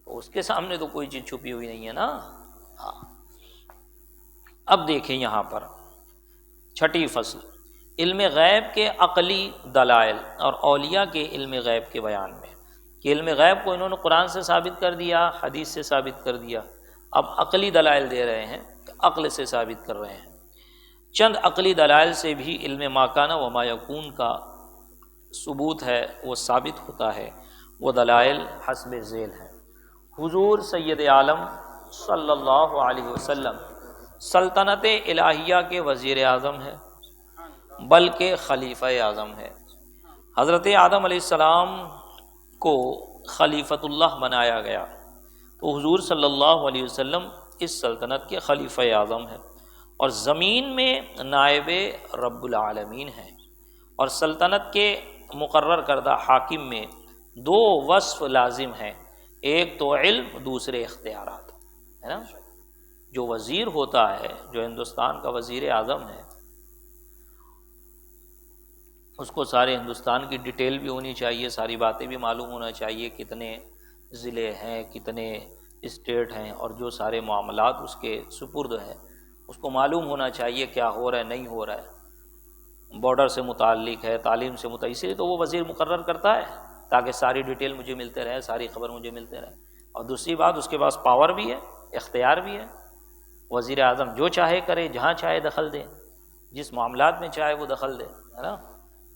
اس کے سامنے تو کوئی چیز چھپی ہوئی نہیں ہے نا۔ ہاں، اب دیکھیں یہاں پر چھٹی فصل، علم غیب کے عقلی دلائل اور اولیاء کے علم غیب کے بیان میں، کہ علم غیب کو انہوں نے قرآن سے ثابت کر دیا، حدیث سے ثابت کر دیا، اب عقلی دلائل دے رہے ہیں، عقل سے ثابت کر رہے ہیں۔ چند عقلی دلائل سے بھی علم ما کان و ما یکون کا ثبوت ہے، وہ ثابت ہوتا ہے۔ وہ دلائل حسب ذیل ہیں۔ حضور سید عالم صلی اللہ علیہ وسلم سلطنت الہیہ کے وزیر اعظم ہے، بلکہ خلیفہ اعظم ہے۔ حضرت آدم علیہ السلام کو خلیفۃ اللہ بنایا گیا، تو حضور صلی اللہ علیہ وسلم اس سلطنت کے خلیفہ اعظم ہیں، اور زمین میں نائب رب العالمین ہیں، اور سلطنت کے مقرر کردہ حاکم میں دو وصف لازم ہیں، ایک تو علم، دوسرے اختیارات، ہے نا۔ جو وزیر ہوتا ہے، جو ہندوستان کا وزیر اعظم ہے، اس کو سارے ہندوستان کی ڈیٹیل بھی ہونی چاہیے، ساری باتیں بھی معلوم ہونا چاہیے، کتنے ضلع ہیں، کتنے اسٹیٹ ہیں، اور جو سارے معاملات اس کے سپرد ہیں اس کو معلوم ہونا چاہیے، کیا ہو رہا ہے نہیں ہو رہا ہے، بارڈر سے متعلق ہے، تعلیم سے متعلق، اس لیے تو وہ وزیر مقرر کرتا ہے تاکہ ساری ڈیٹیل مجھے ملتے رہے، ساری خبر مجھے ملتے رہے۔ اور دوسری بات، اس کے پاس پاور بھی ہے، اختیار بھی ہے، وزیر اعظم جو چاہے کرے، جہاں چاہے دخل دے، جس معاملات میں چاہے وہ دخل دے، ہے نا،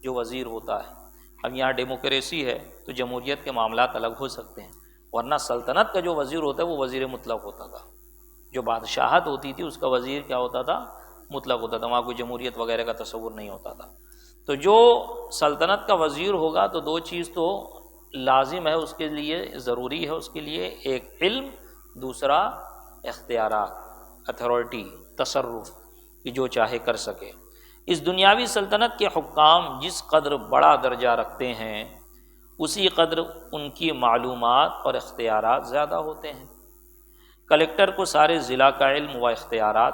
جو وزیر ہوتا ہے۔ اب یہاں ڈیموکریسی ہے تو جمہوریت کے معاملات الگ ہو سکتے ہیں، ورنہ سلطنت کا جو وزیر ہوتا ہے وہ وزیر مطلق ہوتا تھا، جو بادشاہت ہوتی تھی اس کا وزیر کیا ہوتا تھا؟ مطلق ہوتا تھا، وہاں کوئی جمہوریت وغیرہ کا تصور نہیں ہوتا تھا۔ تو جو سلطنت کا وزیر ہوگا تو دو چیز تو لازم ہے اس کے لیے، ضروری ہے اس کے لیے، ایک علم، دوسرا اختیارات، اتھارٹی، تصرف، کہ جو چاہے کر سکے۔ اس دنیاوی سلطنت کے حکام جس قدر بڑا درجہ رکھتے ہیں اسی قدر ان کی معلومات اور اختیارات زیادہ ہوتے ہیں۔ کلکٹر کو سارے ضلع کا علم و اختیارات،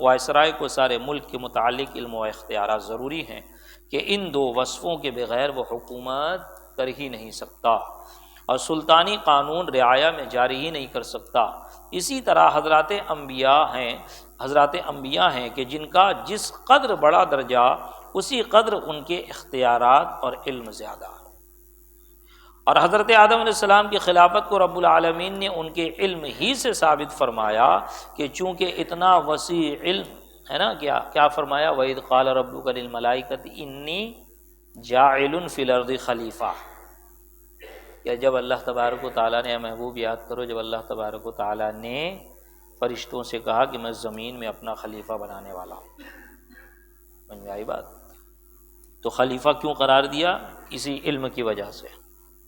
وائسرائے کو سارے ملک کے متعلق علم و اختیارات ضروری ہیں، کہ ان دو وصفوں کے بغیر وہ حکومت کر ہی نہیں سکتا، اور سلطانی قانون رعایا میں جاری ہی نہیں کر سکتا۔ اسی طرح حضرات انبیاء ہیں کہ جن کا جس قدر بڑا درجہ اسی قدر ان کے اختیارات اور علم زیادہ۔ اور حضرت آدم علیہ السلام کی خلافت کو رب العالمین نے ان کے علم ہی سے ثابت فرمایا، کہ چونکہ اتنا وسیع علم ہے نا، کیا فرمایا؟ وَإِذْ قَالَ رَبُّكَ لِلْمَلَائِكَةِ إِنِّي جَاعِلٌ فِي الْأَرْضِ خلیفہ، کہ جب اللہ تبارک و تعالیٰ نے، محبوب یاد کرو، جب اللہ تبارک و تعالیٰ نے فرشتوں سے کہا کہ میں زمین میں اپنا خلیفہ بنانے والا ہوں، سمجھ میں آئی بات؟ تو خلیفہ کیوں قرار دیا؟ اسی علم کی وجہ سے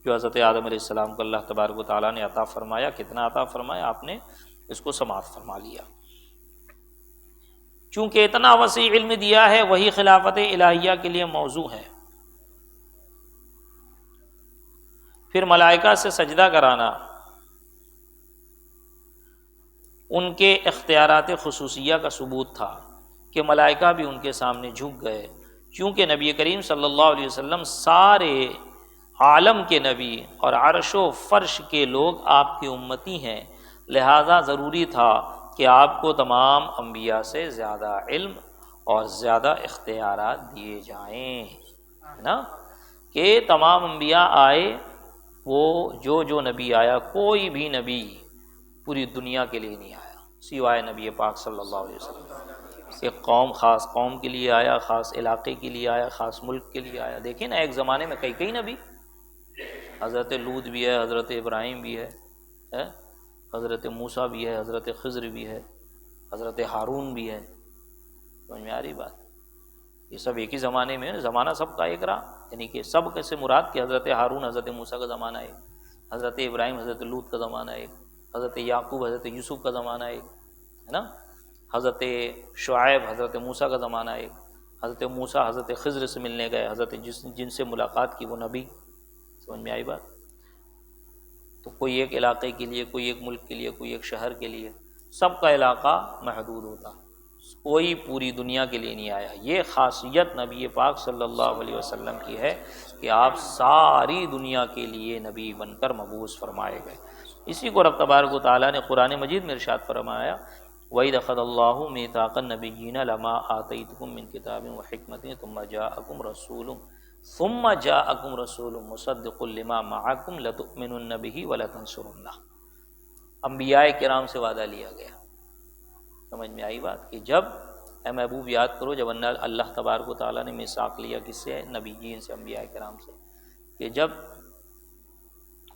جو حضرت آدم علیہ السلام کو اللہ تبارک و تعالیٰ نے عطا فرمایا۔ کتنا عطا فرمایا؟ آپ نے اس کو سماعت فرما لیا۔ چونکہ اتنا وسیع علم دیا ہے، وہی خلافت الہیہ کے لیے موضوع ہے۔ پھر ملائکہ سے سجدہ کرانا، ان کے اختیارات خصوصیہ کا ثبوت تھا کہ ملائکہ بھی ان کے سامنے جھک گئے، چونکہ نبی کریم صلی اللہ علیہ وسلم سارے عالم کے نبی اور عرش و فرش کے لوگ آپ کی امتی ہیں، لہذا ضروری تھا کہ آپ کو تمام انبیاء سے زیادہ علم اور زیادہ اختیارات دیے جائیں، ہے نا، کہ تمام انبیاء آئے، وہ جو نبی آیا، کوئی بھی نبی پوری دنیا کے لیے نہیں آیا سوائے نبی پاک صلی اللہ علیہ وسلم۔ ایک قوم، خاص قوم کے لیے آیا، خاص علاقے کے لیے آیا، خاص ملک کے لیے آیا۔ دیکھیں نا، ایک زمانے میں کئی نبی، حضرت لوط بھی ہے، حضرت ابراہیم بھی ہے، حضرت موسیٰ بھی ہے، حضرت خضر بھی ہے، حضرت ہارون بھی ہے، سمجھ میں آ رہی بات؟ یہ سب ایک ہی زمانے میں، زمانہ سب کا ایک رہا، یعنی کہ سب سے مراد کہ حضرت ہارون حضرت موسیٰ کا زمانہ ایک، حضرت ابراہیم حضرت لوط کا زمانہ ایک، حضرت یعقوب حضرت یوسف کا زمانہ ایک، ہے نا، حضرت شعیب حضرت موسیٰ کا زمانہ ایک، حضرت موسیٰ حضرت خضر سے ملنے گئے، حضرت جن سے ملاقات کی وہ نبی، سمجھ میں آئی بات؟ تو کوئی ایک علاقے کے لیے، کوئی ایک ملک کے لیے، کوئی ایک شہر کے لیے، سب کا علاقہ محدود ہوتا، کوئی پوری دنیا کے لیے نہیں آیا۔ یہ خاصیت نبی پاک صلی اللہ علیہ وسلم کی ہے کہ آپ ساری دنیا کے لیے نبی بن کر مبعوث فرمائے گئے۔ اسی کو رب تبارک و تعالیٰ نے قرآن مجید میں ارشاد فرمایا، وَإِذْ أَخَذَ اللَّهُ مِيثَاقَ النَّبِيِّينَ لَمَا آتَيْتُكُم مِّن كِتَابٍ وَحِكْمَةٍ ثُمَّ جَاءَكُمْ رَسُولٌ مُصَدِّقٌ لِّمَا مَعَكُمْ لَتُؤْمِنُنَّ بِهِ وَلَتَنصُرُنَّهُ۔ انبیاء کرام سے وعدہ لیا گیا۔ سمجھ میں آئی بات؟ کہ جب اے محبوب یاد کرو جب اللہ تبارک و تعالیٰ نے میثاق لیا کس سے؟ نبیین سے، انبیاء کرام سے، کہ جب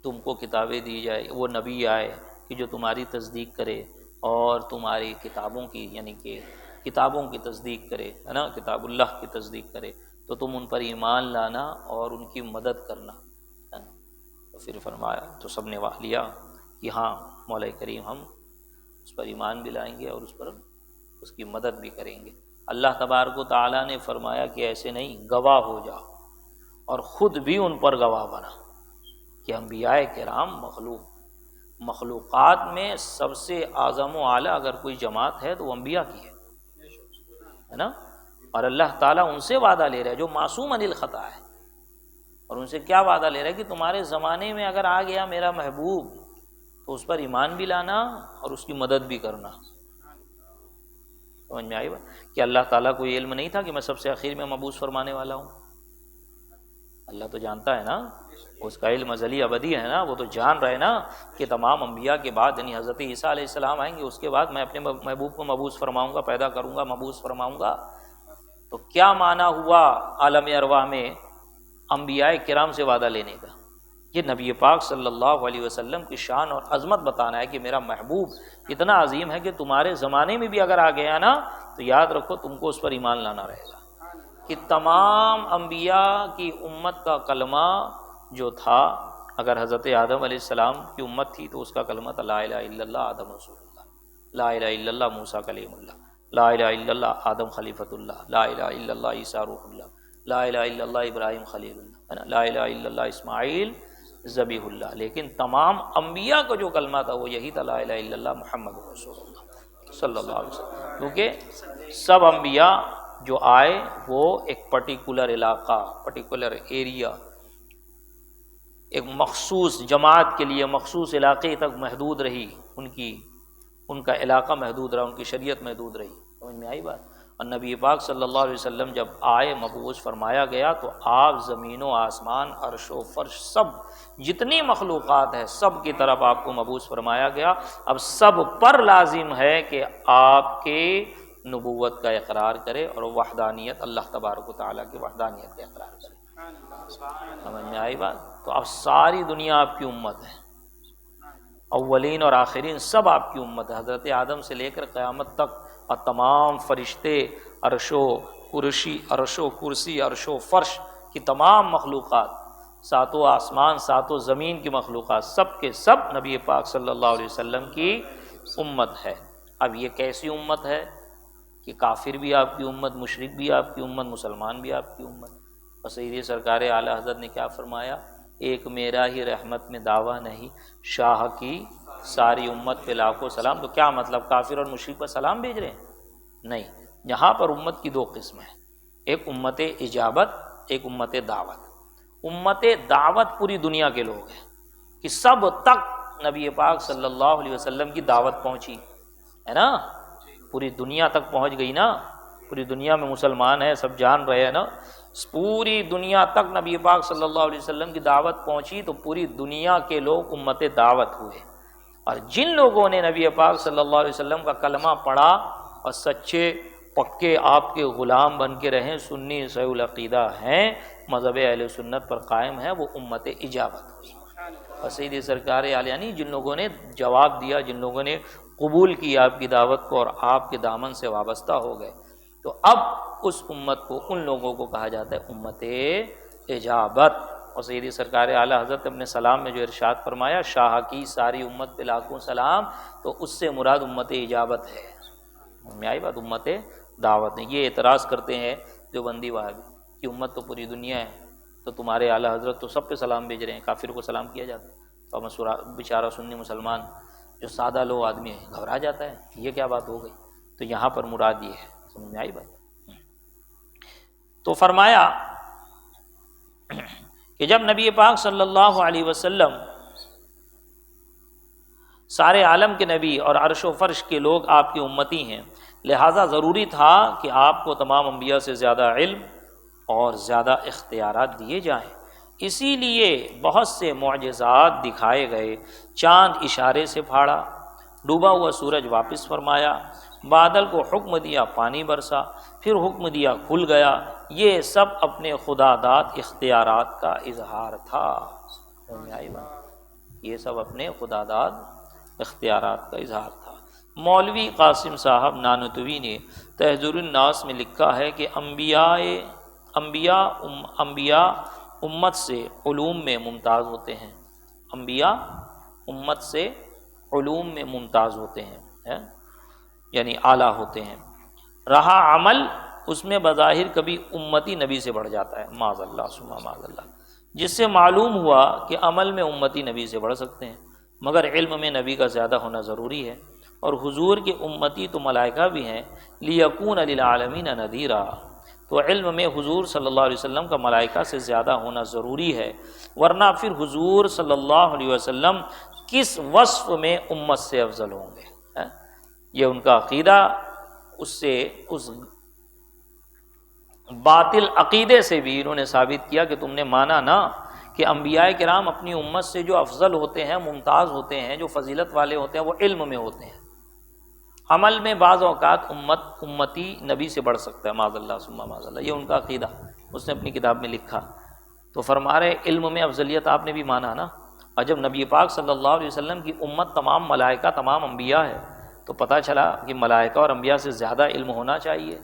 تم کو کتابیں دی جائے، وہ نبی آئے کہ جو تمہاری تصدیق کرے اور تمہاری کتابوں کی، یعنی کہ کتابوں کی تصدیق کرے، ہے نا، کتاب اللہ کی تصدیق کرے، تو تم ان پر ایمان لانا اور ان کی مدد کرنا۔ تو پھر فرمایا، تو سب نے لیا کہ ہاں مولا کریم ہم اس پر ایمان بھی لائیں گے اور اس کی مدد بھی کریں گے۔ اللہ تبارک و تعالیٰ نے فرمایا کہ ایسے نہیں، گواہ ہو جاؤ، اور خود بھی ان پر گواہ بنا کہ انبیاء کرام مخلوقات میں سب سے اعظم و اعلیٰ اگر کوئی جماعت ہے تو وہ انبیاء کی ہے نا، اور اللہ تعالیٰ ان سے وعدہ لے رہا ہے جو معصوم عن الخطا ہے، اور ان سے کیا وعدہ لے رہا ہے کہ تمہارے زمانے میں اگر آ گیا میرا محبوب تو اس پر ایمان بھی لانا اور اس کی مدد بھی کرنا۔ سمجھ میں آئی بات؟ کہ اللہ تعالیٰ کو یہ علم نہیں تھا کہ میں سب سے آخر میں مبعوث فرمانے والا ہوں؟ اللہ تو جانتا ہے نا، اس کا علم ازلی ابدی ہے نا، وہ تو جان رہے نا کہ تمام انبیاء کے بعد یعنی حضرت عیسیٰ علیہ السلام آئیں گے، اس کے بعد میں اپنے محبوب کو مبعوث فرماؤں گا، پیدا کروں گا، مبعوث فرماؤں گا۔ تو کیا معنی ہوا عالم ارواح میں انبیاء کرام سے وعدہ لینے کا؟ یہ نبی پاک صلی اللہ علیہ وسلم کی شان اور عظمت بتانا ہے کہ میرا محبوب اتنا عظیم ہے کہ تمہارے زمانے میں بھی اگر آ گیا نا تو یاد رکھو تم کو اس پر ایمان لانا رہے گا۔ کہ تمام انبیاء کی امت کا کلمہ جو تھا، اگر حضرت آدم علیہ السلام کی امت تھی تو اس کا کلمہ تھا لا الہ الا اللہ آدم رسول اللہ، لا الہ الا اللہ موسیٰ کلیم اللہ، لا الہ الا اللہ آدم خلیفۃ اللہ، لا الہ الا اللہ عیسیٰ روح اللہ، لا الہ الا اللہ ابراہیم خلیل اللہ، لا الہ الا اللہ اسماعیل ذبیح اللہ۔ لیکن تمام انبیاء کا جو کلمہ تھا وہ یہی تھا لا الہ الا اللہ محمد رسول اللہ صلی اللہ علیہ وسلم، کیونکہ سب انبیاء جو آئے وہ ایک پرٹیکولر علاقہ، پرٹیکولر ایریا، ایک مخصوص جماعت کے لیے مخصوص علاقے تک محدود رہی، ان کا علاقہ محدود رہا، ان کی شریعت محدود رہی۔ سمجھ میں آئی بات؟ اور نبی پاک صلی اللہ علیہ وسلم جب آئے مبعوث فرمایا گیا تو آپ زمین و آسمان، عرش و فرش، سب جتنی مخلوقات ہیں سب کی طرف آپ کو مبعوث فرمایا گیا۔ اب سب پر لازم ہے کہ آپ کے نبوت کا اقرار کرے اور وحدانیت، اللہ تبارک و تعالیٰ کی وحدانیت کا اقرار کرے۔ سمجھ میں آئی بات؟ تو اب ساری دنیا آپ کی امت ہے، اولین اور آخرین سب آپ کی امت ہے، حضرت آدم سے لے کر قیامت تک، اور تمام فرشتے، عرش و کرسی، عرش و فرش کی تمام مخلوقات، ساتوں آسمان، ساتوں زمین کی مخلوقات، سب کے سب نبی پاک صلی اللہ علیہ وسلم کی امت ہے۔ اب یہ کیسی امت ہے کہ کافر بھی آپ کی امت، مشرک بھی آپ کی امت، مسلمان بھی آپ کی امت۔ اور سیدی سرکار اعلی حضرت نے کیا فرمایا؟ ایک میرا ہی رحمت میں دعویٰ نہیں، شاہ کی ساری امت پہ لاکھوں سلام۔ تو کیا مطلب کافر اور مشرک پر سلام بھیج رہے ہیں؟ نہیں، یہاں پر امت کی دو قسم ہیں، ایک امت اجابت، ایک امت دعوت۔ امت دعوت پوری دنیا کے لوگ ہیں کہ سب تک نبی پاک صلی اللہ علیہ وسلم کی دعوت پہنچی ہے نا، پوری دنیا تک پہنچ گئی نا، پوری دنیا میں مسلمان ہیں، سب جان رہے ہیں نا، پوری دنیا تک نبی پاک صلی اللہ علیہ وسلم کی دعوت پہنچی تو پوری دنیا کے لوگ امت دعوت ہوئے۔ اور جن لوگوں نے نبی پاک صلی اللہ علیہ وسلم کا کلمہ پڑھا اور سچے پکے آپ کے غلام بن کے رہیں، سنی صحیح العقیدہ ہیں، مذہب اہل سنت پر قائم ہیں، وہ امت اجابت ہوئی۔ اور سیدی سرکار عالیانی جن لوگوں نے جواب دیا، جن لوگوں نے قبول کی آپ کی دعوت کو اور آپ کے دامن سے وابستہ ہو گئے، تو اب اس امت کو، ان لوگوں کو کہا جاتا ہے امت اجابت۔ اور سیدی سرکار اعلیٰ حضرت اپنے سلام میں جو ارشاد فرمایا، شاہ کی ساری امت پہ لاکھوں سلام، تو اس سے مراد امت اجابت ہے۔ میں آئی بات؟ امت دعوت نہیں۔ یہ اعتراض کرتے ہیں دیوبندی وہابی کہ امت تو پوری دنیا ہے، تو تمہارے اعلیٰ حضرت تو سب پہ سلام بھیج رہے ہیں، کافر کو سلام کیا جاتا ہے، تو بیچارہ سنی مسلمان جو سادہ لو آدمی ہے گھبرا جاتا ہے، یہ کیا بات ہو گئی؟ تو یہاں پر مراد یہ ہے. سمجھ میں آئی بات؟ تو فرمایا کہ جب نبی پاک صلی اللہ علیہ وسلم سارے عالم کے نبی اور عرش و فرش کے لوگ آپ کی امتی ہیں، لہٰذا ضروری تھا کہ آپ کو تمام انبیاء سے زیادہ علم اور زیادہ اختیارات دیے جائیں. اسی لیے بہت سے معجزات دکھائے گئے، چاند اشارے سے پھاڑا، ڈوبا ہوا سورج واپس فرمایا، بادل کو حکم دیا پانی برسا، پھر حکم دیا کھل گیا. یہ سب اپنے خدا داد اختیارات کا اظہار تھا. یہ سب اپنے خدا داد اختیارات کا اظہار تھا. مولوی قاسم صاحب نانوتوی نے تحذیر الناس میں لکھا ہے کہ انبیاء امت سے علوم میں ممتاز ہوتے ہیں. انبیاء امت سے علوم میں ممتاز ہوتے ہیں، یعنی اعلیٰ ہوتے ہیں. رہا عمل، اس میں بظاہر کبھی امتی نبی سے بڑھ جاتا ہے، معاذ اللہ ثم معاذ اللہ، جس سے معلوم ہوا کہ عمل میں امتی نبی سے بڑھ سکتے ہیں، مگر علم میں نبی کا زیادہ ہونا ضروری ہے. اور حضور کے امتی تو ملائکہ بھی ہیں، لیکون للعالمین نذیرا، تو علم میں حضور صلی اللہ علیہ وسلم کا ملائکہ سے زیادہ ہونا ضروری ہے، ورنہ پھر حضور صلی اللہ علیہ وسلم کس وصف میں امت سے افضل ہوں گے؟ یہ ان کا عقیدہ، اس باطل عقیدے سے بھی انہوں نے ثابت کیا کہ تم نے مانا نہ کہ انبیاء کرام اپنی امت سے جو افضل ہوتے ہیں، ممتاز ہوتے ہیں، جو فضیلت والے ہوتے ہیں، وہ علم میں ہوتے ہیں. عمل میں بعض اوقات امتی نبی سے بڑھ سکتا ہے، معاذ اللہ ثم معاذ اللہ. یہ ان کا عقیدہ اس نے اپنی کتاب میں لکھا. تو فرما رہے علم میں افضلیت آپ نے بھی مانا نا. اور جب نبی پاک صلی اللہ علیہ وسلم کی امت تمام ملائکہ تمام انبیاء ہے، تو پتہ چلا کہ ملائکہ اور انبیاء سے زیادہ علم ہونا چاہیے،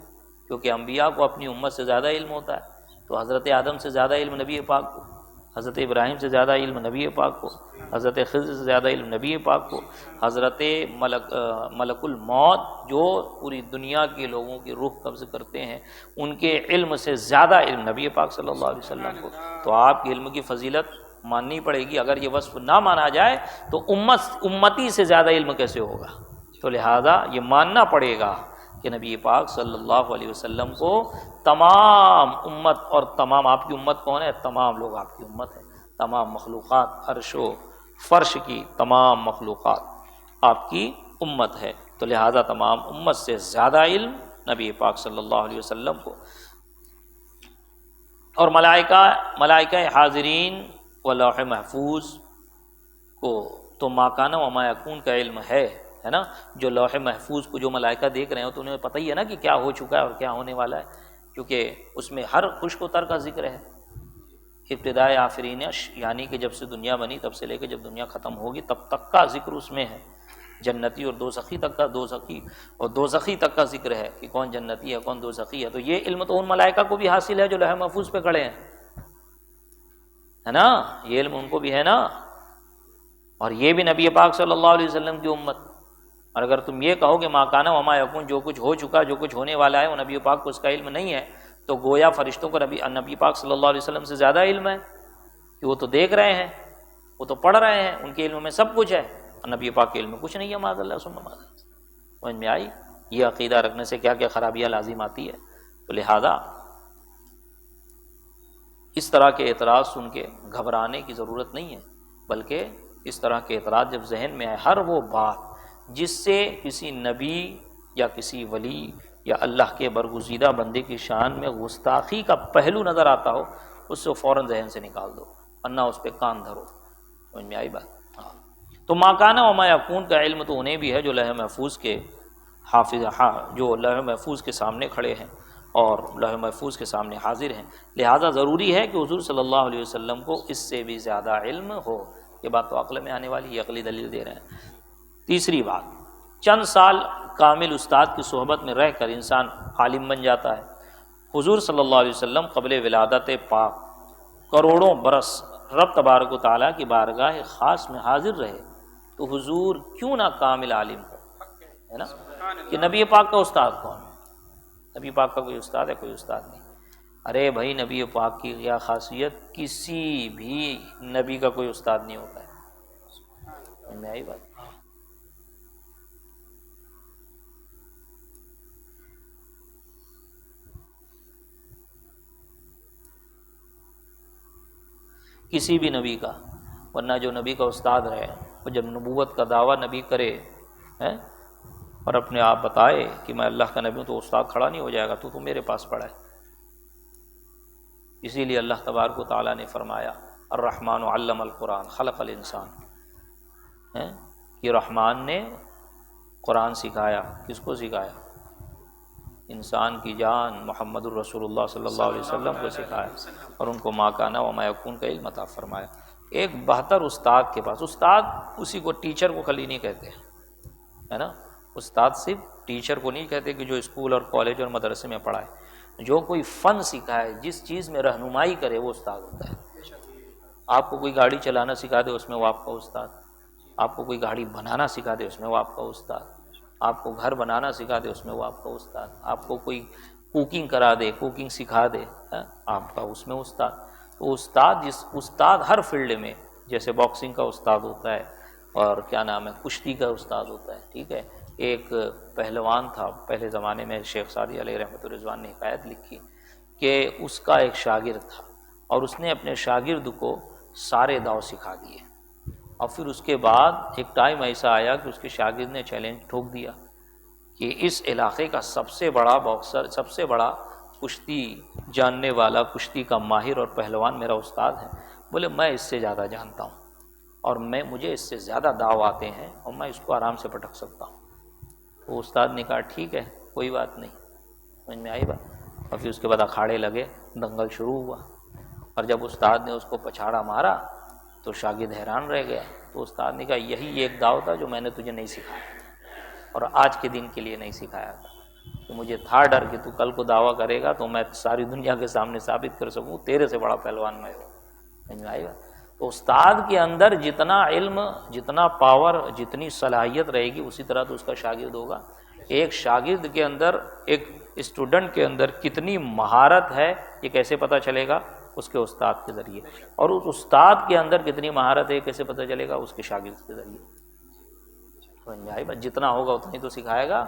کیونکہ انبیاء کو اپنی امت سے زیادہ علم ہوتا ہے. تو حضرت آدم سے زیادہ علم نبی پاک کو، حضرت ابراہیم سے زیادہ علم نبی پاک کو، حضرت خضر سے زیادہ علم نبی پاک کو، حضرت ملک الموت جو پوری دنیا کے لوگوں کی روح قبض کرتے ہیں، ان کے علم سے زیادہ علم نبی پاک صلی اللہ علیہ وسلم کو. تو آپ کے علم کی فضیلت ماننی پڑے گی. اگر یہ وصف نہ مانا جائے تو امتی سے زیادہ علم کیسے ہوگا؟ تو لہذا یہ ماننا پڑے گا کہ نبی پاک صلی اللہ علیہ وسلم کو تمام امت، اور تمام آپ کی امت کون ہے؟ تمام لوگ آپ کی امت ہے. تمام مخلوقات، عرش و فرش کی تمام مخلوقات آپ کی امت ہے. تو لہذا تمام امت سے زیادہ علم نبی پاک صلی اللہ علیہ وسلم کو. اور ملائکہ حاضرین و لوح محفوظ کو تو ما کان و ما یکون کا علم ہے نا. جو لوح محفوظ کو جو ملائکہ دیکھ رہے ہیں تو انہیں پتہ ہی ہے نا کہ کیا ہو چکا ہے اور کیا ہونے والا ہے، کیونکہ اس میں ہر خشک و تر کا ذکر ہے. ابتدائے آفرین، یعنی کہ جب سے دنیا بنی تب سے لے کے جب دنیا ختم ہوگی تب تک کا ذکر اس میں ہے. جنتی اور دوزخی تک کا، دوزخی تک کا ذکر ہے کہ کون جنتی ہے کون دوزخی ہے. تو یہ علم تو ان ملائکہ کو بھی حاصل ہے جو لوح محفوظ پہ کھڑے ہیں، ہے نا. یہ علم ان کو بھی ہے نا. اور یہ بھی نبی پاک صلی اللہ علیہ وسلم کی امت. اور اگر تم یہ کہو کہ ما کان و ما یکون، جو کچھ ہو چکا جو کچھ ہونے والا ہے وہ نبی پاک کو اس کا علم نہیں ہے، تو گویا فرشتوں کو نبی پاک صلی اللہ علیہ وسلم سے زیادہ علم ہے، کہ وہ تو دیکھ رہے ہیں، وہ تو پڑھ رہے ہیں، ان کے علم میں سب کچھ ہے، اور نبی پاک کے علم میں کچھ نہیں ہے. معاذ اللہ ثم معاذ اللہ. سمجھ میں آئی؟ یہ عقیدہ رکھنے سے کیا کیا خرابیاں لازم آتی ہے. تو لہذا اس طرح کے اعتراض سن کے گھبرانے کی ضرورت نہیں ہے، بلکہ اس طرح کے اعتراض جب ذہن میں آئے، ہر وہ بات جس سے کسی نبی یا کسی ولی یا اللہ کے برگزیدہ بندے کی شان میں گستاخی کا پہلو نظر آتا ہو، اس سے فوراً ذہن سے نکال دو، ورنہ اس پہ کان دھرو. سمجھ میں آئی بات؟ ہاں. تو ما کان و ما یکون کا علم تو انہیں بھی ہے جو لوح محفوظ کے حافظ، جو لوح محفوظ کے سامنے کھڑے ہیں اور لوح محفوظ کے سامنے حاضر ہیں. لہٰذا ضروری ہے کہ حضور صلی اللہ علیہ وسلم کو اس سے بھی زیادہ علم ہو. یہ بات تو عقل میں آنے والی، یہ عقلی دلیل دے رہے ہیں. تیسری بات، چند سال کامل استاد کی صحبت میں رہ کر انسان عالم بن جاتا ہے. حضور صلی اللہ علیہ وسلم قبل ولادت پاک کروڑوں برس رب تبارک و تعالیٰ کی بارگاہ خاص میں حاضر رہے، تو حضور کیوں نہ کامل عالم ہو، ہے نا. کہ نبی پاک کا استاد کون ہے؟ نبی پاک کا کوئی استاد ہے؟ کوئی استاد نہیں. ارے بھائی، نبی پاک کی کیا خاصیت؟ کسی بھی نبی کا کوئی استاد نہیں ہوتا ہے. میں آئی بات. کسی بھی نبی کا، ورنہ جو نبی کا استاد رہے اور جب نبوت کا دعویٰ نبی کرے اور اپنے آپ بتائے کہ میں اللہ کا نبی ہوں، تو استاد کھڑا نہیں ہو جائے گا، تو میرے پاس پڑھا ہے۔ اسی لیے اللہ تبارک و تعالیٰ نے فرمایا الرحمن علم القرآن خلق الانسان، کہ رحمان نے قرآن سکھایا، کس کو سکھایا؟ انسان کی جان محمد الرسول اللہ صلی اللہ علیہ وسلم کو سکھایا، اور ان کو ما کان وما یکون کا علم عطا فرمایا۔ ایک بہتر استاد کے پاس، استاد اسی کو ٹیچر کو خالی نہیں کہتے، ہے نا، استاد صرف ٹیچر کو نہیں کہتے کہ جو اسکول اور کالج اور مدرسے میں پڑھائے، جو کوئی فن سکھائے، جس چیز میں رہنمائی کرے، وہ استاد ہوتا ہے۔ آپ کو کوئی گاڑی چلانا سکھا دے، اس میں وہ آپ کا استاد۔ آپ کو کوئی گاڑی بنانا سکھا دے، اس میں وہ آپ کا استاد۔ آپ کو گھر بنانا سکھا دے، اس میں وہ آپ کا استاد۔ آپ کو کوئی کوکنگ کرا دے، کوکنگ سکھا دے، آپ کا اس میں استاد۔ تو استاد ہر فیلڈ میں، جیسے باکسنگ کا استاد ہوتا ہے، اور کیا نام ہے، کشتی کا استاد ہوتا ہے، ٹھیک ہے۔ ایک پہلوان تھا پہلے زمانے میں، شیخ سعدی علیہ رحمۃ الرضوان نے حکایت لکھی کہ اس کا ایک شاگرد تھا، اور اس نے اپنے شاگرد کو سارے داؤ سکھا دیے، اور پھر اس کے بعد ایک ٹائم ایسا آیا کہ اس کے شاگرد نے چیلنج ٹھوک دیا کہ اس علاقے کا سب سے بڑا باکسر، سب سے بڑا کشتی جاننے والا، کشتی کا ماہر اور پہلوان میرا استاد ہے۔ بولے میں اس سے زیادہ جانتا ہوں، اور مجھے اس سے زیادہ داؤ آتے ہیں، اور میں اس کو آرام سے پٹک سکتا ہوں۔ تو استاد نے کہا ٹھیک ہے، کوئی بات نہیں، سمجھ میں آئی بات۔ اور پھر اس کے بعد اکھاڑے لگے، دنگل شروع ہوا، اور جب استاد نے اس کو پچھاڑا مارا تو شاگرد حیران رہ گیا۔ تو استاد نے کہا یہی ایک داؤ تھا جو میں نے تجھے نہیں سکھایا، اور آج کے دن کے لیے نہیں سکھایا تھا، کہ مجھے تھا ڈر کہ تو کل کو دعویٰ کرے گا تو میں ساری دنیا کے سامنے ثابت کر سکوں تیرے سے بڑا پہلوان میں ہوں۔ سمجھ میں آئے گا؟ تو استاد کے اندر جتنا علم، جتنا پاور، جتنی صلاحیت رہے گی، اسی طرح تو اس کا شاگرد ہوگا۔ ایک شاگرد کے اندر، ایک اسٹوڈنٹ کے اندر کتنی مہارت ہے، یہ کیسے پتہ چلے گا؟ اس کے استاد کے ذریعے۔ اور اس استاد کے اندر کتنی مہارت ہے، کیسے پتہ چلے گا؟ اس کے شاگرد کے ذریعے۔ سمجھ میں آئی بات؟ جتنا ہوگا اتنا ہی تو سکھائے گا،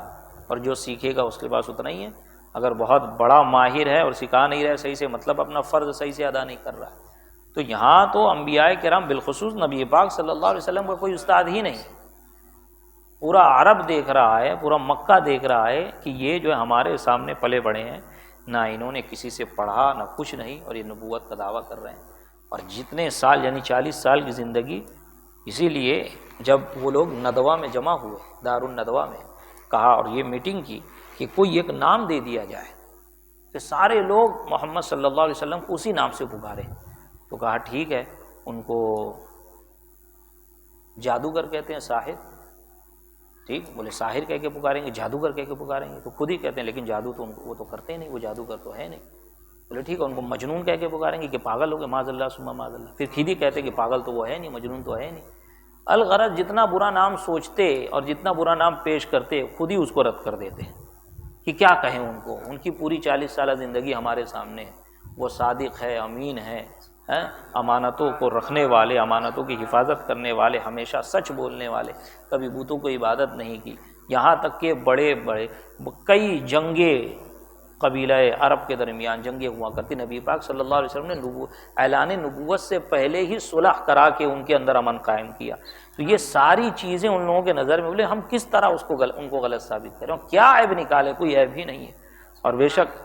اور جو سیکھے گا اس کے پاس اتنا ہی ہے۔ اگر بہت بڑا ماہر ہے اور سکھا نہیں رہا ہے صحیح سے، مطلب اپنا فرض صحیح سے ادا نہیں کر رہا ہے۔ تو یہاں تو انبیاء کرام، بالخصوص نبی پاک صلی اللہ علیہ وسلم کا کوئی استاد ہی نہیں۔ پورا عرب دیکھ رہا ہے، پورا مکہ دیکھ رہا ہے کہ یہ جو ہمارے سامنے پلے بڑے ہیں، نہ انہوں نے کسی سے پڑھا، نہ کچھ نہیں، اور یہ نبوت کا دعویٰ کر رہے ہیں۔ اور جتنے سال، یعنی 40 سال کی زندگی، اسی لیے جب وہ لوگ ندوہ میں جمع ہوئے، دارالندوہ میں، کہا اور یہ میٹنگ کی کہ کوئی ایک نام دے دیا جائے کہ سارے لوگ محمد صلی اللہ علیہ وسلم کو اسی نام سے پکارے۔ تو کہا ٹھیک ہے، ان کو جادوگر کہتے ہیں، ساحر، ٹھیک، بولے ساحر کہہ کے پکاریں گے، جادوگر کہہ کے پکاریں گے، تو خود ہی کہتے ہیں لیکن جادو تو وہ تو کرتے ہی نہیں، وہ جادوگر تو ہے نہیں۔ بولے ٹھیک ہے، ان کو مجنون کہہ کے پکاریں گے کہ پاگل ہو گئے، معاذ اللہ ثم معاذ اللہ، پھر خود ہی کہتے ہیں کہ پاگل تو وہ ہے نہیں، مجنون تو ہے نہیں۔ الغرض جتنا برا نام سوچتے اور جتنا برا نام پیش کرتے، خود ہی اس کو رد کر دیتے کہ کیا کہیں ان کو، ان کی پوری 40 سالہ زندگی ہمارے سامنے ہے، وہ صادق ہے، امین ہے، امانتوں کو رکھنے والے، امانتوں کی حفاظت کرنے والے، ہمیشہ سچ بولنے والے، کبھی بتوں کو عبادت نہیں کی۔ یہاں تک کہ بڑے بڑے کئی جنگیں قبیلہ عرب کے درمیان جنگیں ہوا کرتی، نبی پاک صلی اللہ علیہ وسلم نے اعلان نبوت سے پہلے ہی صلح کرا کے ان کے اندر امن قائم کیا۔ تو یہ ساری چیزیں ان لوگوں کے نظر میں، بولے ہم کس طرح ان کو غلط ثابت کریں، کیا عیب نکالے، کوئی عیب ہی نہیں ہے۔ اور بے شک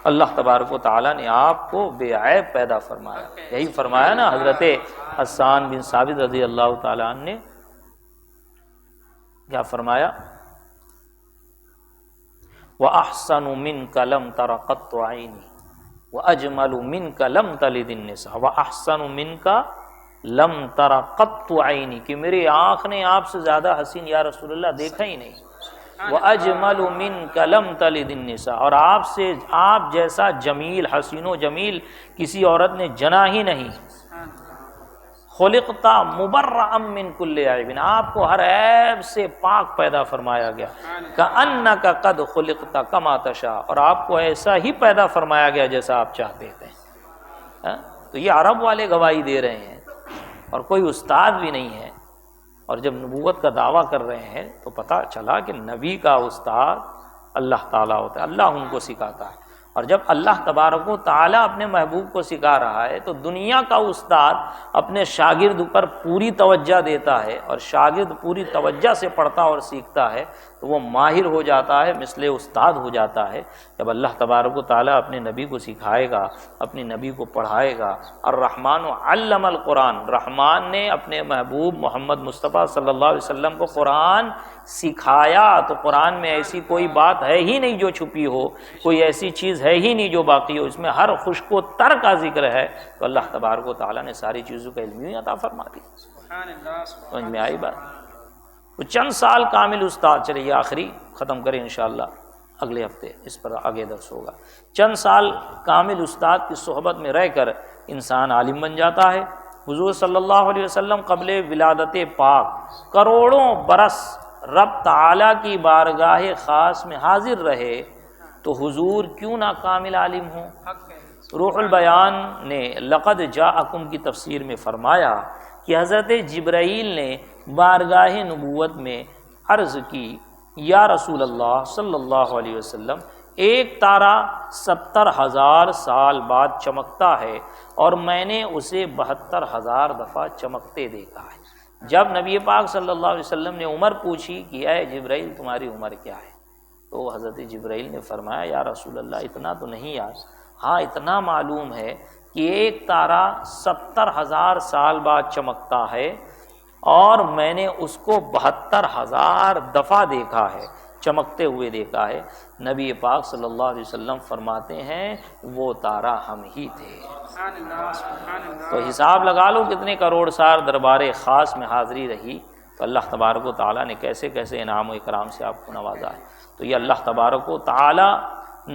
اللہ تبارک و تعالیٰ نے آپ کو بے عیب پیدا فرمایا۔ یہی فرمایا نا حضرت حسان بن ثابت رضی اللہ تعالیٰ عنہ نے، کیا فرمایا؟ وَأَحْسَنُ مِنْكَ لَمْ تَرَ قَطُّ عَيْنِي وَأَجْمَلُ مِنْكَ لَمْ تَلِدِ النِّسَاء وَأَحْسَنُ مِنْكَ لَمْ تَرَ قَطُّ عَيْنِي، کہ میری آنکھ نے آپ سے زیادہ حسین یا رسول اللہ دیکھا ہی نہیں۔ وَأَجْمَلُ مِنْكَ لَمْ تَلِدِ النِّسَاء، اور آپ جیسا جمیل، حسین و جمیل کسی عورت نے جنا ہی نہیں۔ خلقتا مبرأ من کل عیب، آپ کو ہر عیب سے پاک پیدا فرمایا گیا۔ کأنک قد خلقت کما تشاء، اور آپ کو ایسا ہی پیدا فرمایا گیا جیسا آپ چاہتے تھے۔ تو یہ عرب والے گواہی دے رہے ہیں، اور کوئی استاد بھی نہیں ہے، اور جب نبوت کا دعویٰ کر رہے ہیں تو پتہ چلا کہ نبی کا استاد اللہ تعالیٰ ہوتا ہے، اللہ ان کو سکھاتا ہے۔ اور جب اللہ تبارک و تعالیٰ اپنے محبوب کو سکھا رہا ہے تو دنیا کا استاد اپنے شاگرد پر پوری توجہ دیتا ہے اور شاگرد پوری توجہ سے پڑھتا اور سیکھتا ہے تو وہ ماہر ہو جاتا ہے، مثل استاد ہو جاتا ہے۔ جب اللہ تبارک و تعالیٰ اپنے نبی کو سکھائے گا، اپنے نبی کو پڑھائے گا، الرحمن علم القرآن، رحمان نے اپنے محبوب محمد مصطفیٰ صلی اللہ علیہ وسلم کو قرآن سکھایا، تو قرآن میں ایسی کوئی بات ہے ہی نہیں جو چھپی ہو، کوئی ایسی چیز ہے ہی نہیں جو باقی ہو، اس میں ہر خشک و تر کا ذکر ہے۔ تو اللہ تبارک و تعالیٰ نے ساری چیزوں کا علم ہی عطا فرما دی۔ سمجھ میں آئی بات؟ وہ چند سال کامل استاد، چلیے آخری ختم کریں انشاءاللہ اگلے ہفتے اس پر آگے درس ہوگا۔ چند سال کامل استاد کی صحبت میں رہ کر انسان عالم بن جاتا ہے۔ حضور صلی اللہ علیہ وسلم قبل ولادت پاک کروڑوں برس رب تعالیٰ کی بارگاہ خاص میں حاضر رہے، تو حضور کیوں نہ کامل عالم ہوں؟ روح البیان نے لقد جاءکم کی تفسیر میں فرمایا کہ حضرت جبرائیل نے بارگاہ نبوت میں عرض کی، یا رسول اللہ صلی اللہ علیہ وسلم، ایک تارا 70,000 سال بعد چمکتا ہے اور میں نے اسے 72,000 دفعہ چمکتے دیکھا ہے۔ جب نبی پاک صلی اللہ علیہ وسلم نے عمر پوچھی کہ اے جبرائیل تمہاری عمر کیا ہے، تو حضرت جبرائیل نے فرمایا، یا رسول اللہ اتنا تو نہیں یاد، ہاں اتنا معلوم ہے کہ ایک تارا 70,000 سال بعد چمکتا ہے اور میں نے اس کو 72,000 دفعہ دیکھا ہے، چمکتے ہوئے دیکھا ہے۔ نبی پاک صلی اللہ علیہ وسلم فرماتے ہیں وہ تارا ہم ہی تھے۔ تو حساب لگا لو کتنے کروڑ سال دربار خاص میں حاضری رہی، تو اللہ تبارک و تعالیٰ نے کیسے کیسے انعام و اکرام سے آپ کو نوازا ہے۔ تو یہ اللہ تبارک و تعالیٰ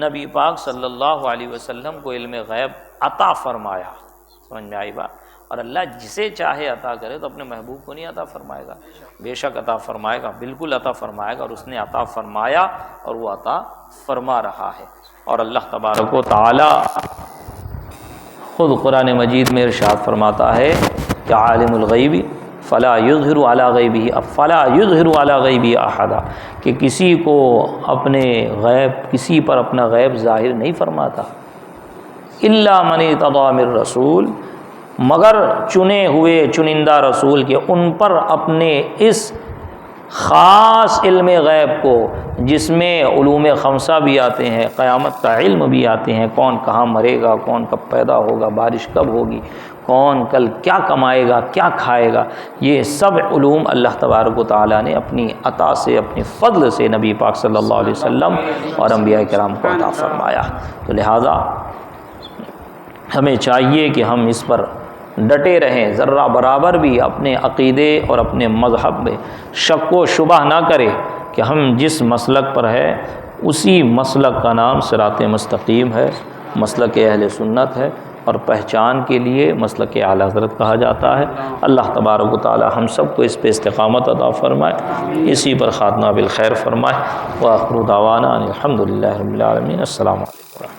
نبی پاک صلی اللہ علیہ وسلم کو علم غیب عطا فرمایا۔ سمجھ میں آئی بات؟ اور اللہ جسے چاہے عطا کرے، تو اپنے محبوب کو نہیں عطا فرمائے گا؟ بے شک عطا فرمائے گا، بالکل عطا فرمائے گا، اور اس نے عطا فرمایا اور وہ عطا فرما رہا ہے۔ اور اللہ تبارک و تعالی خود قرآن مجید میں ارشاد فرماتا ہے کہ عالم الغیب فلا یظہر علی غیبہ احدا، کہ کسی کو اپنے غیب، کسی پر اپنا غیب ظاہر نہیں فرماتا، الا من ارتضی من رسول، مگر چنے ہوئے چنندہ رسول کے، ان پر اپنے اس خاص علم غیب کو، جس میں علوم خمسہ بھی آتے ہیں، قیامت کا علم بھی آتے ہیں، کون کہاں مرے گا، کون کب پیدا ہوگا، بارش کب ہوگی، کون کل کیا کمائے گا، کیا کھائے گا، یہ سب علوم اللہ تبارک و تعالیٰ نے اپنی عطا سے، اپنے فضل سے نبی پاک صلی اللہ علیہ وسلم اور انبیاء کرام کو عطا فرمایا۔ تو لہٰذا ہمیں چاہیے کہ ہم اس پر ڈٹے رہیں، ذرہ برابر بھی اپنے عقیدے اور اپنے مذہب میں شک و شبہ نہ کرے کہ ہم جس مسلک پر ہے اسی مسلک کا نام صراط مستقیم ہے، مسلک اہل سنت ہے، اور پہچان کے لیے مسلک اعلیٰ حضرت کہا جاتا ہے۔ اللہ تبارک و تعالی ہم سب کو اس پہ استقامت عطا فرمائے، اسی پر خاتمہ بالخیر فرمائے۔ وآخر دعوانا ان الحمد للہ رب العالمین۔ السلام علیکم۔